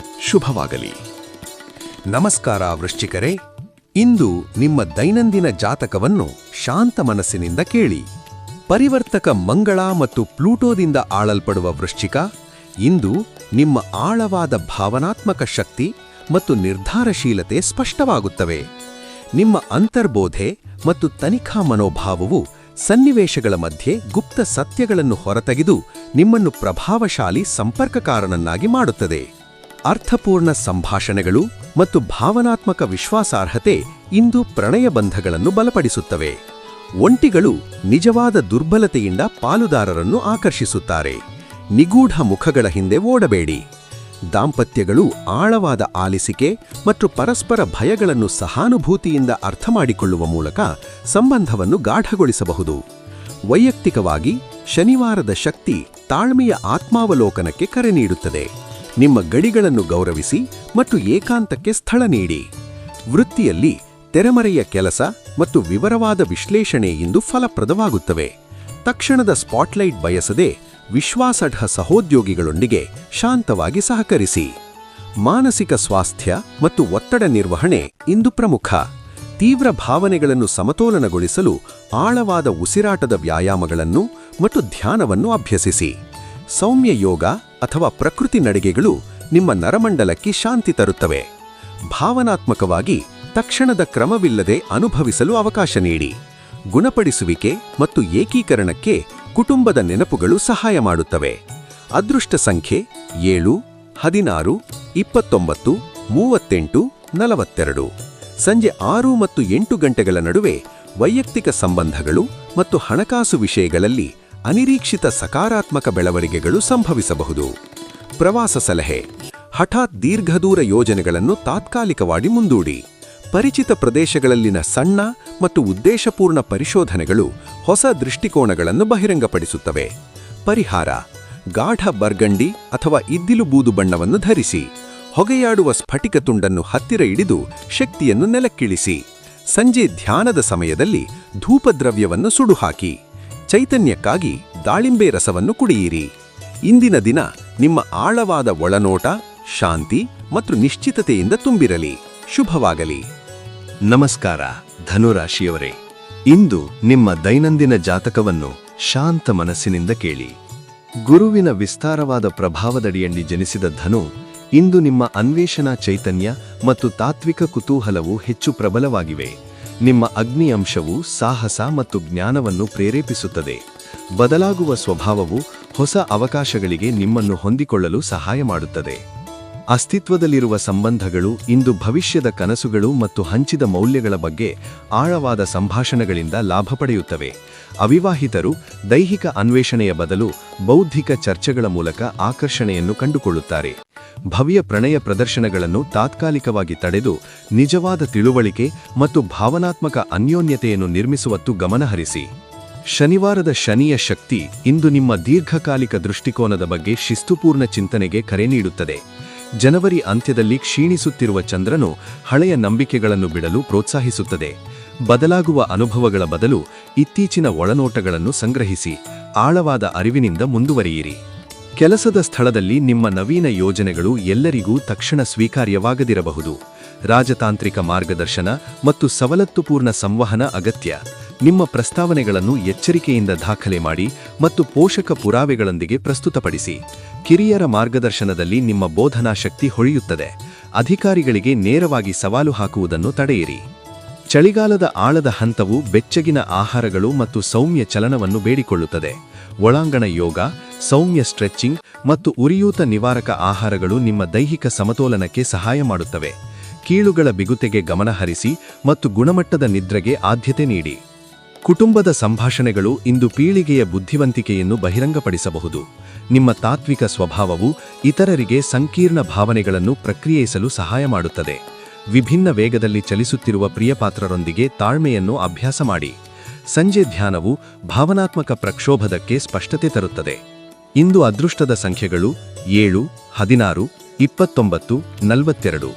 ಶುಭವಾಗಲಿ. ನಮಸ್ಕಾರ ವೃಶ್ಚಿಕರೇ. ಇಂದು ನಿಮ್ಮ ದೈನಂದಿನ ಜಾತಕವನ್ನು ಶಾಂತ ಮನಸ್ಸಿನಿಂದ ಕೇಳಿ. ಪರಿವರ್ತಕ ಮಂಗಳ ಮತ್ತು ಪ್ಲೂಟೋದಿಂದ ಆಳಲ್ಪಡುವ ವೃಶ್ಚಿಕ, ಇಂದು ನಿಮ್ಮ ಆಳವಾದ ಭಾವನಾತ್ಮಕ ಶಕ್ತಿ ಮತ್ತು ನಿರ್ಧಾರಶೀಲತೆ ಸ್ಪಷ್ಟವಾಗುತ್ತವೆ. ನಿಮ್ಮ ಅಂತರ್ಬೋಧೆ ಮತ್ತು ತನಿಖಾ ಮನೋಭಾವವು ಸನ್ನಿವೇಶಗಳ ಮಧ್ಯೆ ಗುಪ್ತ ಸತ್ಯಗಳನ್ನು ಹೊರತೆಗೆದು ನಿಮ್ಮನ್ನು ಪ್ರಭಾವಶಾಲಿ ಸಂಪರ್ಕಕಾರನನ್ನಾಗಿ ಮಾಡುತ್ತದೆ. ಅರ್ಥಪೂರ್ಣ ಸಂಭಾಷಣೆಗಳು ಮತ್ತು ಭಾವನಾತ್ಮಕ ವಿಶ್ವಾಸಾರ್ಹತೆ ಇಂದು ಪ್ರಣಯ ಬಂಧಗಳನ್ನು ಬಲಪಡಿಸುತ್ತವೆ. ಒಂಟಿಗಳು ನಿಜವಾದ ದುರ್ಬಲತೆಯಿಂದ ಪಾಲುದಾರರನ್ನು ಆಕರ್ಷಿಸುತ್ತಾರೆ. ನಿಗೂಢ ಮುಖಗಳ ಹಿಂದೆ ಓಡಬೇಡಿ. ದಾಂಪತ್ಯಗಳು ಆಳವಾದ ಆಲಿಸಿಕೆ ಮತ್ತು ಪರಸ್ಪರ ಭಯಗಳನ್ನು ಸಹಾನುಭೂತಿಯಿಂದ ಅರ್ಥಮಾಡಿಕೊಳ್ಳುವ ಮೂಲಕ ಸಂಬಂಧವನ್ನು ಗಾಢಗೊಳಿಸಬಹುದು. ವೈಯಕ್ತಿಕವಾಗಿ ಶನಿವಾರದ ಶಕ್ತಿ ತಾಳ್ಮೆಯ ಆತ್ಮಾವಲೋಕನಕ್ಕೆ ಕರೆ ನೀಡುತ್ತದೆ. ನಿಮ್ಮ ಗಡಿಗಳನ್ನು ಗೌರವಿಸಿ ಮತ್ತು ಏಕಾಂತಕ್ಕೆ ಸ್ಥಳ ನೀಡಿ. ವೃತ್ತಿಯಲ್ಲಿ ತೆರೆಮರೆಯ ಕೆಲಸ ಮತ್ತು ವಿವರವಾದ ವಿಶ್ಲೇಷಣೆಯಿಂದ ಫಲಪ್ರದವಾಗುತ್ತವೆ. ತಕ್ಷಣದ ಸ್ಪಾಟ್ಲೈಟ್ ಬಯಸದೆ ವಿಶ್ವಾಸಾರ್ಹ ಸಹೋದ್ಯೋಗಿಗಳೊಂದಿಗೆ ಶಾಂತವಾಗಿ ಸಹಕರಿಸಿ. ಮಾನಸಿಕ ಸ್ವಾಸ್ಥ್ಯ ಮತ್ತು ಒತ್ತಡ ನಿರ್ವಹಣೆ ಇಂದು ಪ್ರಮುಖ. ತೀವ್ರ ಭಾವನೆಗಳನ್ನು ಸಮತೋಲನಗೊಳಿಸಲು ಆಳವಾದ ಉಸಿರಾಟದ ವ್ಯಾಯಾಮಗಳನ್ನು ಮತ್ತು ಧ್ಯಾನವನ್ನು ಅಭ್ಯಸಿಸಿ. ಸೌಮ್ಯ ಯೋಗ ಅಥವಾ ಪ್ರಕೃತಿ ನಡಿಗೆಗಳು ನಿಮ್ಮ ನರಮಂಡಲಕ್ಕೆ ಶಾಂತಿ ತರುತ್ತವೆ. ಭಾವನಾತ್ಮಕವಾಗಿ ತಕ್ಷಣದ ಕ್ರಮವಿಲ್ಲದೆ ಅನುಭವಿಸಲು ಅವಕಾಶ ನೀಡಿ. ಗುಣಪಡಿಸುವಿಕೆ ಮತ್ತು ಏಕೀಕರಣಕ್ಕೆ ಕುಟುಂಬದ ನೆನಪುಗಳು ಸಹಾಯ ಮಾಡುತ್ತವೆ. ಅದೃಷ್ಟ ಸಂಖ್ಯೆ 7, 16, 29, 38, 42. ಸಂಜೆ 6 ಮತ್ತು 8 ಗಂಟೆಗಳ ನಡುವೆ ವೈಯಕ್ತಿಕ ಸಂಬಂಧಗಳು ಮತ್ತು ಹಣಕಾಸು ವಿಷಯಗಳಲ್ಲಿ ಅನಿರೀಕ್ಷಿತ ಸಕಾರಾತ್ಮಕ ಬೆಳವಣಿಗೆಗಳು ಸಂಭವಿಸಬಹುದು. ಪ್ರವಾಸ ಸಲಹೆ: ಹಠಾತ್ ದೀರ್ಘದೂರ ಯೋಜನೆಗಳನ್ನು ತಾತ್ಕಾಲಿಕವಾಗಿ ಮುಂದೂಡಿ. ಪರಿಚಿತ ಪ್ರದೇಶಗಳಲ್ಲಿನ ಸಣ್ಣ ಮತ್ತು ಉದ್ದೇಶಪೂರ್ಣ ಪರಿಶೋಧನೆಗಳು ಹೊಸ ದೃಷ್ಟಿಕೋನಗಳನ್ನು ಬಹಿರಂಗಪಡಿಸುತ್ತವೆ. ಪರಿಹಾರ: ಗಾಢ ಬರ್ಗಂಡಿ ಅಥವಾ ಇದ್ದಿಲು ಬೂದು ಬಣ್ಣವನ್ನು ಧರಿಸಿ. ಹೊಗೆಯಾಡುವ ಸ್ಫಟಿಕ ತುಂಡನ್ನು ಹತ್ತಿರ ಹಿಡಿದು ಶಕ್ತಿಯನ್ನು ನೆಲಕ್ಕಿಳಿಸಿ. ಸಂಜೆ ಧ್ಯಾನದ ಸಮಯದಲ್ಲಿ ಧೂಪದ್ರವ್ಯವನ್ನು ಸುಡುಹಾಕಿ. ಚೈತನ್ಯಕ್ಕಾಗಿ ದಾಳಿಂಬೆ ರಸವನ್ನು ಕುಡಿಯಿರಿ. ಇಂದಿನ ದಿನ ನಿಮ್ಮ ಆಳವಾದ ಒಳನೋಟ, ಶಾಂತಿ ಮತ್ತು ನಿಶ್ಚಿತತೆಯಿಂದ ತುಂಬಿರಲಿ. ಶುಭವಾಗಲಿ. ನಮಸ್ಕಾರ ಧನುರಾಶಿಯವರೇ, ಇಂದು ನಿಮ್ಮ ದೈನಂದಿನ ಜಾತಕವನ್ನು ಶಾಂತ ಮನಸ್ಸಿನಿಂದ ಕೇಳಿ. ಗುರುವಿನ ವಿಸ್ತಾರವಾದ ಪ್ರಭಾವದಡಿಯಲ್ಲಿ ಜನಿಸಿದ ಧನು, ಇಂದು ನಿಮ್ಮ ಅನ್ವೇಷಣಾ ಚೈತನ್ಯ ಮತ್ತು ತಾತ್ವಿಕ ಕುತೂಹಲವು ಹೆಚ್ಚು ಪ್ರಬಲವಾಗಿವೆ. ನಿಮ್ಮ ಅಗ್ನಿ ಅಂಶವು ಸಾಹಸ ಮತ್ತು ಜ್ಞಾನವನ್ನು ಪ್ರೇರೇಪಿಸುತ್ತದೆ. ಬದಲಾಗುವ ಸ್ವಭಾವವು ಹೊಸ ಅವಕಾಶಗಳಿಗೆ ನಿಮ್ಮನ್ನು ಹೊಂದಿಕೊಳ್ಳಲು ಸಹಾಯ ಮಾಡುತ್ತದೆ. ಅಸ್ತಿತ್ವದಲ್ಲಿರುವ ಸಂಬಂಧಗಳು ಇಂದು ಭವಿಷ್ಯದ ಕನಸುಗಳು ಮತ್ತು ಹಂಚಿದ ಮೌಲ್ಯಗಳ ಬಗ್ಗೆ ಆಳವಾದ ಸಂಭಾಷಣೆಗಳಿಂದ ಲಾಭ ಪಡೆಯುತ್ತವೆ. ಅವಿವಾಹಿತರು ದೈಹಿಕ ಅನ್ವೇಷಣೆಯ ಬದಲು ಬೌದ್ಧಿಕ ಚರ್ಚೆಗಳ ಮೂಲಕ ಆಕರ್ಷಣೆಯನ್ನು ಕಂಡುಕೊಳ್ಳುತ್ತಾರೆ. ಭವ್ಯ ಪ್ರಣಯ ಪ್ರದರ್ಶನಗಳನ್ನು ತಾತ್ಕಾಲಿಕವಾಗಿ ತಡೆದು ನಿಜವಾದ ತಿಳುವಳಿಕೆ ಮತ್ತು ಭಾವನಾತ್ಮಕ ಅನ್ಯೋನ್ಯತೆಯನ್ನು ನಿರ್ಮಿಸುವತ್ತು ಗಮನಹರಿಸಿ. ಶನಿವಾರದ ಶನಿಯ ಶಕ್ತಿ ಇಂದು ನಿಮ್ಮ ದೀರ್ಘಕಾಲಿಕ ದೃಷ್ಟಿಕೋನದ ಬಗ್ಗೆ ಶಿಸ್ತುಪೂರ್ಣ ಚಿಂತನೆಗೆ ಕರೆ ನೀಡುತ್ತದೆ. ಜನವರಿ ಅಂತ್ಯದಲ್ಲಿ ಕ್ಷೀಣಿಸುತ್ತಿರುವ ಚಂದ್ರನು ಹಳೆಯ ನಂಬಿಕೆಗಳನ್ನು ಬಿಡಲು ಪ್ರೋತ್ಸಾಹಿಸುತ್ತದೆ. ಬದಲಾಗುವ ಅನುಭವಗಳ ಬದಲು ಇತ್ತೀಚಿನ ಒಳನೋಟಗಳನ್ನು ಸಂಗ್ರಹಿಸಿ ಆಳವಾದ ಅರಿವಿನಿಂದ ಮುಂದುವರಿಯಿರಿ. ಕೆಲಸದ ಸ್ಥಳದಲ್ಲಿ ನಿಮ್ಮ ನವೀನ ಯೋಜನೆಗಳು ಎಲ್ಲರಿಗೂ ತಕ್ಷಣ ಸ್ವೀಕಾರ್ಯವಾಗದಿರಬಹುದು. ರಾಜತಾಂತ್ರಿಕ ಮಾರ್ಗದರ್ಶನ ಮತ್ತು ಸವಲತ್ತುಪೂರ್ಣ ಸಂವಹನ ಅಗತ್ಯ. ನಿಮ್ಮ ಪ್ರಸ್ತಾವನೆಗಳನ್ನು ಎಚ್ಚರಿಕೆಯಿಂದ ದಾಖಲೆ ಮಾಡಿ ಮತ್ತು ಪೋಷಕ ಪುರಾವೆಗಳೊಂದಿಗೆ ಪ್ರಸ್ತುತಪಡಿಸಿ. ಕಿರಿಯರ ಮಾರ್ಗದರ್ಶನದಲ್ಲಿ ನಿಮ್ಮ ಬೋಧನಾ ಶಕ್ತಿ ಹೊಳೆಯುತ್ತದೆ. ಅಧಿಕಾರಿಗಳಿಗೆ ನೇರವಾಗಿ ಸವಾಲು ಹಾಕುವುದನ್ನು ತಡೆಯಿರಿ. ಚಳಿಗಾಲದ ಆಳದ ಹಂತವು ಬೆಚ್ಚಗಿನ ಆಹಾರಗಳು ಮತ್ತು ಸೌಮ್ಯ ಚಲನವನ್ನು ಬೇಡಿಕೊಳ್ಳುತ್ತದೆ. ಒಳಾಂಗಣ ಯೋಗ, ಸೌಮ್ಯ ಸ್ಟ್ರೆಚಿಂಗ್ ಮತ್ತು ಉರಿಯೂತ ನಿವಾರಕ ಆಹಾರಗಳು ನಿಮ್ಮ ದೈಹಿಕ ಸಮತೋಲನಕ್ಕೆ ಸಹಾಯ ಮಾಡುತ್ತವೆ. ಕೀಳುಗಳ ಬಿಗುತೆಗೆ ಗಮನಹರಿಸಿ ಮತ್ತು ಗುಣಮಟ್ಟದ ನಿದ್ರೆಗೆ ಆದ್ಯತೆ ನೀಡಿ. ಕುಟುಂಬದ ಸಂಭಾಷಣೆಗಳು ಇಂದು ಪೀಳಿಗೆಯ ಬುದ್ಧಿವಂತಿಕೆಯನ್ನು ಬಹಿರಂಗಪಡಿಸಬಹುದು. ನಿಮ್ಮ ತಾತ್ವಿಕ ಸ್ವಭಾವವು ಇತರರಿಗೆ ಸಂಕೀರ್ಣ ಭಾವನೆಗಳನ್ನು ಪ್ರಕ್ರಿಯಿಸಲು ಸಹಾಯ ಮಾಡುತ್ತದೆ. ವಿಭಿನ್ನ ವೇಗದಲ್ಲಿ ಚಲಿಸುತ್ತಿರುವ ಪ್ರಿಯಪಾತ್ರರೊಂದಿಗೆ ತಾಳ್ಮೆಯನ್ನು ಅಭ್ಯಾಸ ಮಾಡಿ. ಸಂಜೆ ಧ್ಯಾನವು ಭಾವನಾತ್ಮಕ ಪ್ರಕ್ಷೋಭದಕ್ಕೆ ಸ್ಪಷ್ಟತೆ ತರುತ್ತದೆ. ಇಂದು ಅದೃಷ್ಟದ ಸಂಖ್ಯೆಗಳು 7, 16, 29, 42.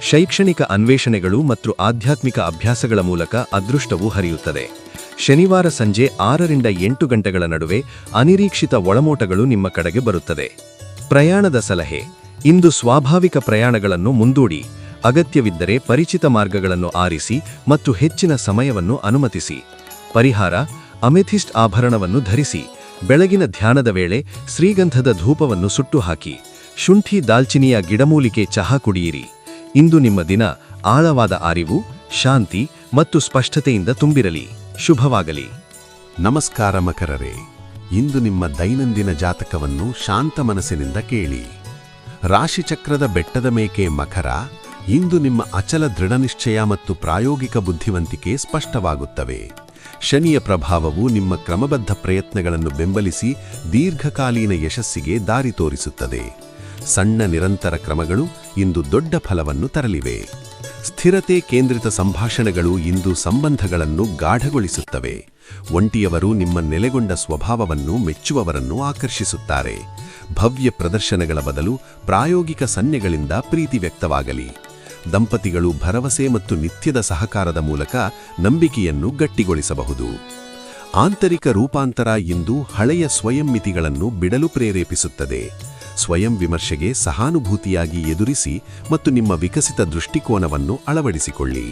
ಶೈಕ್ಷಣಿಕ ಅನ್ವೇಷಣೆಗಳು ಮತ್ತು ಆಧ್ಯಾತ್ಮಿಕ ಅಭ್ಯಾಸಗಳ ಮೂಲಕ ಅದೃಷ್ಟವು ಹರಿಯುತ್ತದೆ. ಶನಿವಾರ ಸಂಜೆ 6 ರಿಂದ 8 ಗಂಟೆಗಳ ನಡುವೆ ಅನಿರೀಕ್ಷಿತ ಒಳಮೋಟಗಳು ನಿಮ್ಮ ಕಡೆಗೆ ಬರುತ್ತದೆ. ಪ್ರಯಾಣದ ಸಲಹೆ: ಇಂದು ಸ್ವಾಭಾವಿಕ ಪ್ರಯಾಣಗಳನ್ನು ಮುಂದೂಡಿ. ಅಗತ್ಯವಿದ್ದರೆ ಪರಿಚಿತ ಮಾರ್ಗಗಳನ್ನು ಆರಿಸಿ ಮತ್ತು ಹೆಚ್ಚಿನ ಸಮಯವನ್ನು ಅನುಮತಿಸಿ. ಪರಿಹಾರ: ಅಮೆಥಿಸ್ಟ್ ಆಭರಣವನ್ನು ಧರಿಸಿ. ಬೆಳಗಿನ ಧ್ಯಾನದ ವೇಳೆ ಶ್ರೀಗಂಧದ ಧೂಪವನ್ನು ಸುಟ್ಟು ಹಾಕಿ. ಶುಂಠಿ ದಾಲ್ಚಿನಿಯ ಗಿಡಮೂಲಿಕೆ ಚಹಾ ಕುಡಿಯಿರಿ. ಇಂದು ನಿಮ್ಮ ದಿನ ಆಳವಾದ ಅರಿವು, ಶಾಂತಿ ಮತ್ತು ಸ್ಪಷ್ಟತೆಯಿಂದ ತುಂಬಿರಲಿ. ಶುಭವಾಗಲಿ. ನಮಸ್ಕಾರ ಮಕರರೇ, ಇಂದು ನಿಮ್ಮ ದೈನಂದಿನ ಜಾತಕವನ್ನು ಶಾಂತ ಮನಸ್ಸಿನಿಂದ ಕೇಳಿ. ರಾಶಿಚಕ್ರದ ಬೆಟ್ಟದ ಮೇಕೆ ಮಕರ, ಇಂದು ನಿಮ್ಮ ಅಚಲ ದೃಢನಿಶ್ಚಯ ಮತ್ತು ಪ್ರಾಯೋಗಿಕ ಬುದ್ಧಿವಂತಿಕೆ ಸ್ಪಷ್ಟವಾಗುತ್ತವೆ. ಶನಿಯ ಪ್ರಭಾವವು ನಿಮ್ಮ ಕ್ರಮಬದ್ಧ ಪ್ರಯತ್ನಗಳನ್ನು ಬೆಂಬಲಿಸಿ ದೀರ್ಘಕಾಲೀನ ಯಶಸ್ಸಿಗೆ ದಾರಿ ತೋರಿಸುತ್ತದೆ. ಸಣ್ಣ ನಿರಂತರ ಕ್ರಮಗಳು ಇಂದು ದೊಡ್ಡ ಫಲವನ್ನು ತರಲಿವೆ. ಸ್ಥಿರತೆ ಕೇಂದ್ರಿತ ಸಂಭಾಷಣೆಗಳು ಇಂದು ಸಂಬಂಧಗಳನ್ನು ಗಾಢಗೊಳಿಸುತ್ತವೆ. ಒಂಟಿಯವರು ನಿಮ್ಮ ನೆಲೆಗೊಂಡ ಸ್ವಭಾವವನ್ನು ಮೆಚ್ಚುವವರನ್ನು ಆಕರ್ಷಿಸುತ್ತಾರೆ. ಭವ್ಯ ಪ್ರದರ್ಶನಗಳ ಬದಲು ಪ್ರಾಯೋಗಿಕ ಸನ್ನೆಗಳಿಂದ ಪ್ರೀತಿ ವ್ಯಕ್ತವಾಗಲಿ. ದಂಪತಿಗಳು ಭರವಸೆ ಮತ್ತು ನಿತ್ಯದ ಸಹಕಾರದ ಮೂಲಕ ನಂಬಿಕೆಯನ್ನು ಗಟ್ಟಿಗೊಳಿಸಬಹುದು. ಆಂತರಿಕ ರೂಪಾಂತರ ಇಂದು ಹಳೆಯ ಸ್ವಯಂ ಮಿತಿಗಳನ್ನು ಬಿಡಲು ಪ್ರೇರೇಪಿಸುತ್ತದೆ. ಸ್ವಯಂ ವಿಮರ್ಶೆಗೆ ಸಹಾನುಭೂತಿಯಾಗಿ ಎದುರಿಸಿ ಮತ್ತು ನಿಮ್ಮ ವಿಕಸಿತ ದೃಷ್ಟಿಕೋನವನ್ನು ಅಳವಡಿಸಿಕೊಳ್ಳಿ.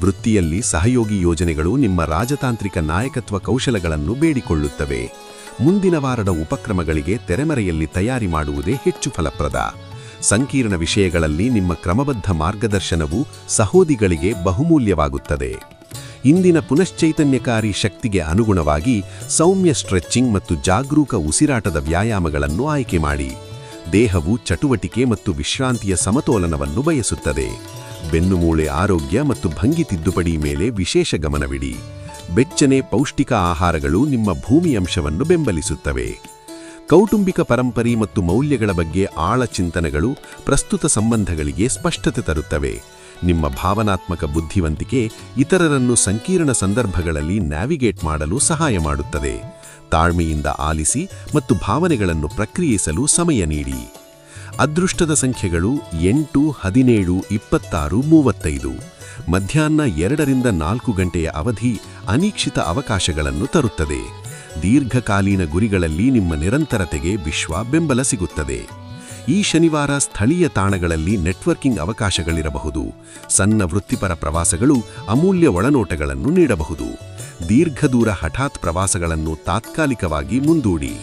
ವೃತ್ತಿಯಲ್ಲಿ ಸಹಯೋಗಿ ಯೋಜನೆಗಳು ನಿಮ್ಮ ರಾಜತಾಂತ್ರಿಕ ನಾಯಕತ್ವ ಕೌಶಲಗಳನ್ನು ಬೇಡಿಕೊಳ್ಳುತ್ತವೆ. ಮುಂದಿನ ವಾರದ ಉಪಕ್ರಮಗಳಿಗೆ ತೆರೆಮರೆಯಲ್ಲಿ ತಯಾರಿ ಮಾಡುವುದೇ ಹೆಚ್ಚು ಫಲಪ್ರದ. ಸಂಕೀರ್ಣ ವಿಷಯಗಳಲ್ಲಿ ನಿಮ್ಮ ಕ್ರಮಬದ್ಧ ಮಾರ್ಗದರ್ಶನವು ಸಹೋದಿಗಳಿಗೆ ಬಹುಮೂಲ್ಯವಾಗುತ್ತದೆ. ಇಂದಿನ ಪುನಶ್ಚೈತನ್ಯಕಾರಿ ಶಕ್ತಿಗೆ ಅನುಗುಣವಾಗಿ ಸೌಮ್ಯ ಸ್ಟ್ರೆಚ್ಚಿಂಗ್ ಮತ್ತು ಜಾಗರೂಕ ಉಸಿರಾಟದ ವ್ಯಾಯಾಮಗಳನ್ನು ಆಯ್ಕೆ ಮಾಡಿ. ದೇಹವು ಚಟುವಟಿಕೆ ಮತ್ತು ವಿಶ್ರಾಂತಿಯ ಸಮತೋಲನವನ್ನು ಬಯಸುತ್ತದೆ. ಬೆನ್ನುಮೂಳೆ ಆರೋಗ್ಯ ಮತ್ತು ಭಂಗಿ ತಿದ್ದುಪಡಿ ಮೇಲೆ ವಿಶೇಷ ಗಮನವಿಡಿ. ಬೆಚ್ಚನೆ ಪೌಷ್ಟಿಕ ಆಹಾರಗಳು ನಿಮ್ಮ ಭೂಮಿ ಅಂಶವನ್ನು ಬೆಂಬಲಿಸುತ್ತವೆ. ಕೌಟುಂಬಿಕ ಪರಂಪರೆ ಮತ್ತು ಮೌಲ್ಯಗಳ ಬಗ್ಗೆ ಆಳ ಚಿಂತನೆಗಳು ಪ್ರಸ್ತುತ ಸಂಬಂಧಗಳಿಗೆ ಸ್ಪಷ್ಟತೆ ತರುತ್ತವೆ. ನಿಮ್ಮ ಭಾವನಾತ್ಮಕ ಬುದ್ಧಿವಂತಿಕೆ ಇತರರನ್ನು ಸಂಕೀರ್ಣ ಸಂದರ್ಭಗಳಲ್ಲಿ ನ್ಯಾವಿಗೇಟ್ ಮಾಡಲು ಸಹಾಯ ಮಾಡುತ್ತದೆ. ತಾಳ್ಮೆಯಿಂದ ಆಲಿಸಿ ಮತ್ತು ಭಾವನೆಗಳನ್ನು ಪ್ರಕ್ರಿಯಿಸಲು ಸಮಯ ನೀಡಿ. ಅದೃಷ್ಟದ ಸಂಖ್ಯೆಗಳು 8, 17, 26, 35. ಮಧ್ಯಾಹ್ನ 2 ರಿಂದ 4 ಗಂಟೆಯ ಅವಧಿ ಅನಿರೀಕ್ಷಿತ ಅವಕಾಶಗಳನ್ನು ತರುತ್ತದೆ. ದೀರ್ಘಕಾಲೀನ ಗುರಿಗಳಲ್ಲಿ ನಿಮ್ಮ ನಿರಂತರತೆಗೆ ವಿಶ್ವ ಬೆಂಬಲ ಸಿಗುತ್ತದೆ. ಈ ಶನಿವಾರ ಸ್ಥಳೀಯ ತಾಣಗಳಲ್ಲಿ ನೆಟ್ವರ್ಕಿಂಗ್ ಅವಕಾಶಗಳಿರಬಹುದು. ಸಣ್ಣ ವೃತ್ತಿಪರ ಪ್ರವಾಸಗಳು ಅಮೂಲ್ಯ ಒಳನೋಟಗಳನ್ನು ನೀಡಬಹುದು. ದೀರ್ಘದೂರ ಹಠಾತ್ ಪ್ರವಾಸಗಳನ್ನು ತಾತ್ಕಾಲಿಕವಾಗಿ ಮುಂದೂಡಿ.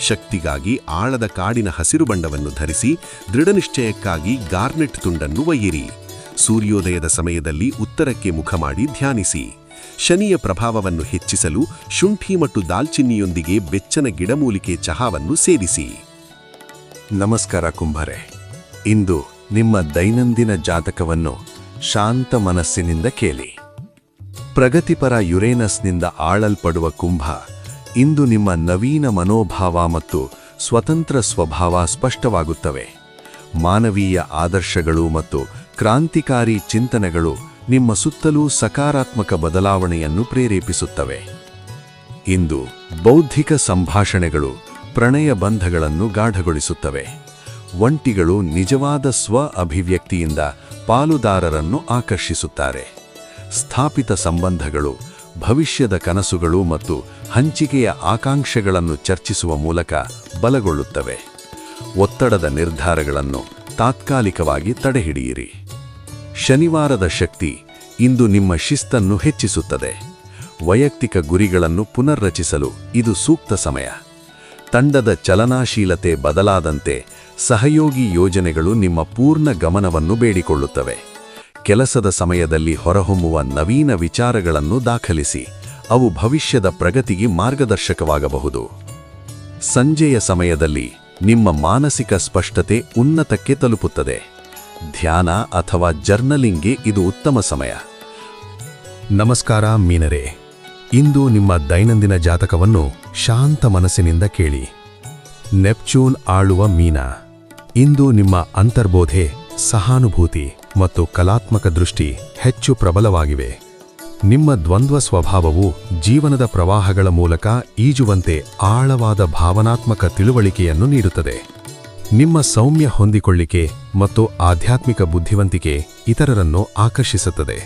ಶಕ್ತಿಗಾಗಿ ಆಳದ ಕಾಡಿನ ಹಸಿರು ಬಣ್ಣವನ್ನು ಧರಿಸಿ ದೃಢನಿಶ್ಚಯಕ್ಕಾಗಿ ಗಾರ್ನೆಟ್ ತುಂಡನ್ನು ಒಯ್ಯಿರಿ. ಸೂರ್ಯೋದಯದ ಸಮಯದಲ್ಲಿ ಉತ್ತರಕ್ಕೆ ಮುಖ ಮಾಡಿ ಧ್ಯಾನಿಸಿ. ಶನಿಯ ಪ್ರಭಾವವನ್ನು ಹೆಚ್ಚಿಸಲು ಶುಂಠಿ ಮತ್ತು ದಾಲ್ಚಿನ್ನಿಯೊಂದಿಗೆ ಬೆಚ್ಚನ ಗಿಡಮೂಲಿಕೆ ಚಹಾವನ್ನು ಸೇರಿಸಿ. ನಮಸ್ಕಾರ ಕುಂಭರೇ. ಇಂದು ನಿಮ್ಮ ದೈನಂದಿನ ಜಾತಕವನ್ನು ಶಾಂತ ಮನಸ್ಸಿನಿಂದ ಕೇಳಿ. ಪ್ರಗತಿಪರ ಯುರೇನಸ್ನಿಂದ ಆಳಲ್ಪಡುವ ಕುಂಭ, ಇಂದು ನಿಮ್ಮ ನವೀನ ಮನೋಭಾವ ಮತ್ತು ಸ್ವತಂತ್ರ ಸ್ವಭಾವ ಸ್ಪಷ್ಟವಾಗುತ್ತವೆ. ಮಾನವೀಯ ಆದರ್ಶಗಳು ಮತ್ತು ಕ್ರಾಂತಿಕಾರಿ ಚಿಂತನೆಗಳು ನಿಮ್ಮ ಸುತ್ತಲೂ ಸಕಾರಾತ್ಮಕ ಬದಲಾವಣೆಯನ್ನು ಪ್ರೇರೇಪಿಸುತ್ತವೆ. ಇಂದು ಬೌದ್ಧಿಕ ಸಂಭಾಷಣೆಗಳು ಪ್ರಣಯ ಬಂಧಗಳನ್ನು ಗಾಢಗೊಳಿಸುತ್ತವೆ. ಒಂಟಿಗಳು ನಿಜವಾದ ಸ್ವ ಅಭಿವ್ಯಕ್ತಿಯಿಂದ ಪಾಲುದಾರರನ್ನು ಆಕರ್ಷಿಸುತ್ತಾರೆ. ಸ್ಥಾಪಿತ ಸಂಬಂಧಗಳು ಭವಿಷ್ಯದ ಕನಸುಗಳು ಮತ್ತು ಹಂಚಿಕೆಯ ಆಕಾಂಕ್ಷೆಗಳನ್ನು ಚರ್ಚಿಸುವ ಮೂಲಕ ಬಲಗೊಳ್ಳುತ್ತವೆ. ಒತ್ತಡದ ನಿರ್ಧಾರಗಳನ್ನು ತಾತ್ಕಾಲಿಕವಾಗಿ ತಡೆಹಿಡಿಯಿರಿ. ಶನಿವಾರದ ಶಕ್ತಿ ಇಂದು ನಿಮ್ಮ ಶಿಸ್ತನ್ನು ಹೆಚ್ಚಿಸುತ್ತದೆ. ವೈಯಕ್ತಿಕ ಗುರಿಗಳನ್ನು ಪುನರ್ರಚಿಸಲು ಇದು ಸೂಕ್ತ ಸಮಯ. ತಂಡದ ಚಲನಾಶೀಲತೆ ಬದಲಾದಂತೆ ಸಹಯೋಗಿ ಯೋಜನೆಗಳು ನಿಮ್ಮ ಪೂರ್ಣ ಗಮನವನ್ನು ಬೇಡಿಕೊಳ್ಳುತ್ತವೆ. ಕೆಲಸದ ಸಮಯದಲ್ಲಿ ಹೊರಹೊಮ್ಮುವ ನವೀನ ವಿಚಾರಗಳನ್ನು ದಾಖಲಿಸಿ, ಅವು ಭವಿಷ್ಯದ ಪ್ರಗತಿಗೆ ಮಾರ್ಗದರ್ಶಕವಾಗಬಹುದು. ಸಂಜೆಯ ಸಮಯದಲ್ಲಿ ನಿಮ್ಮ ಮಾನಸಿಕ ಸ್ಪಷ್ಟತೆ ಉನ್ನತಕ್ಕೆ ತಲುಪುತ್ತದೆ. ಧ್ಯಾನ ಅಥವಾ ಜರ್ನಲಿಂಗ್ಗೆ ಇದು ಉತ್ತಮ ಸಮಯ. ನಮಸ್ಕಾರ ಮೀನರೇ. ಇಂದು ನಿಮ್ಮ ದೈನಂದಿನ ಜಾತಕವನ್ನು ಶಾಂತ ಮನಸ್ಸಿನಿಂದ ಕೇಳಿ. ನೆಪ್ಚೂನ್ ಆಳುವ ಮೀನ. ಇಂದು ನಿಮ್ಮ ಅಂತರ್ಬೋಧೆ, ಸಹಾನುಭೂತಿ ಮತ್ತು ಕಲಾತ್ಮಕ ದೃಷ್ಟಿ ಹೆಚ್ಚು ಪ್ರಬಲವಾಗಿವೆ. ನಿಮ್ಮ ದ್ವಂದ್ವ ಸ್ವಭಾವವು ಜೀವನದ ಪ್ರವಾಹಗಳ ಮೂಲಕ ಈಜುವಂತೆ ಆಳವಾದ ಭಾವನಾತ್ಮಕ ತಿಳುವಳಿಕೆಯನ್ನು ನೀಡುತ್ತದೆ. ನಿಮ್ಮ ಸೌಮ್ಯ ಹೊಂದಿಕೊಳ್ಳಿಕೆ ಮತ್ತು ಆಧ್ಯಾತ್ಮಿಕ ಬುದ್ಧಿವಂತಿಕೆ ಇತರರನ್ನು ಆಕರ್ಷಿಸುತ್ತದೆ.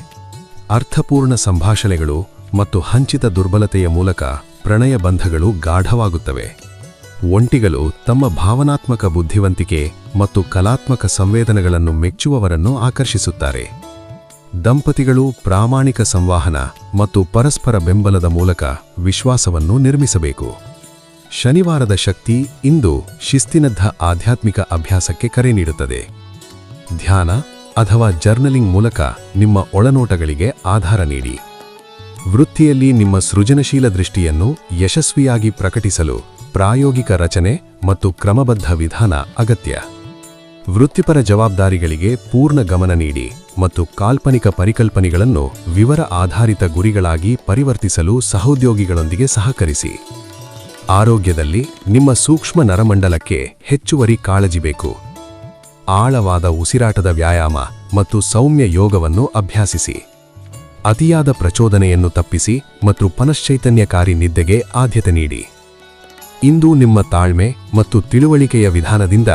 ಅರ್ಥಪೂರ್ಣ ಸಂಭಾಷಣೆಗಳು ಮತ್ತು ಹಂಚಿತ ದುರ್ಬಲತೆಯ ಮೂಲಕ ಪ್ರಣಯ ಬಂಧಗಳು ಗಾಢವಾಗುತ್ತವೆ. ಒಂಟಿಗಳು ತಮ್ಮ ಭಾವನಾತ್ಮಕ ಬುದ್ಧಿವಂತಿಕೆ ಮತ್ತು ಕಲಾತ್ಮಕ ಸಂವೇದನೆಗಳನ್ನು ಮೆಚ್ಚುವವರನ್ನು ಆಕರ್ಷಿಸುತ್ತಾರೆ. ದಂಪತಿಗಳು ಪ್ರಾಮಾಣಿಕ ಸಂವಹನ ಮತ್ತು ಪರಸ್ಪರ ಬೆಂಬಲದ ಮೂಲಕ ವಿಶ್ವಾಸವನ್ನು ನಿರ್ಮಿಸಬೇಕು. ಶನಿವಾರದ ಶಕ್ತಿ ಇಂದು ಶಿಸ್ತಿನದ್ಧ ಆಧ್ಯಾತ್ಮಿಕ ಅಭ್ಯಾಸಕ್ಕೆ ಕರೆ ನೀಡುತ್ತದೆ. ಧ್ಯಾನ ಅಥವಾ ಜರ್ನಲಿಂಗ್ ಮೂಲಕ ನಿಮ್ಮ ಒಳನೋಟಗಳಿಗೆ ಆಧಾರ ನೀಡಿ. ವೃತ್ತಿಯಲ್ಲಿ ನಿಮ್ಮ ಸೃಜನಶೀಲ ದೃಷ್ಟಿಯನ್ನು ಯಶಸ್ವಿಯಾಗಿ ಪ್ರಕಟಿಸಲು ಪ್ರಾಯೋಗಿಕ ರಚನೆ ಮತ್ತು ಕ್ರಮಬದ್ಧ ವಿಧಾನ ಅಗತ್ಯ. ವೃತ್ತಿಪರ ಜವಾಬ್ದಾರಿಗಳಿಗೆ ಪೂರ್ಣ ಗಮನ ನೀಡಿ ಮತ್ತು ಕಾಲ್ಪನಿಕ ಪರಿಕಲ್ಪನೆಗಳನ್ನು ವಿವರ ಆಧಾರಿತ ಗುರಿಗಳಾಗಿ ಪರಿವರ್ತಿಸಲು ಸಹೋದ್ಯೋಗಿಗಳೊಂದಿಗೆ ಸಹಕರಿಸಿ. ಆರೋಗ್ಯದಲ್ಲಿ ನಿಮ್ಮ ಸೂಕ್ಷ್ಮ ನರಮಂಡಲಕ್ಕೆ ಹೆಚ್ಚುವರಿ ಕಾಳಜಿ ಬೇಕು. ಆಳವಾದ ಉಸಿರಾಟದ ವ್ಯಾಯಾಮ ಮತ್ತು ಸೌಮ್ಯ ಯೋಗವನ್ನು ಅಭ್ಯಾಸಿಸಿ. ಅತಿಯಾದ ಪ್ರಚೋದನೆಯನ್ನು ತಪ್ಪಿಸಿ ಮತ್ತು ಪುನಶ್ಚೈತನ್ಯಕಾರಿ ನಿದ್ದೆಗೆ ಆದ್ಯತೆ ನೀಡಿ. ಇಂದು ನಿಮ್ಮ ತಾಳ್ಮೆ ಮತ್ತು ತಿಳುವಳಿಕೆಯ ವಿಧಾನದಿಂದ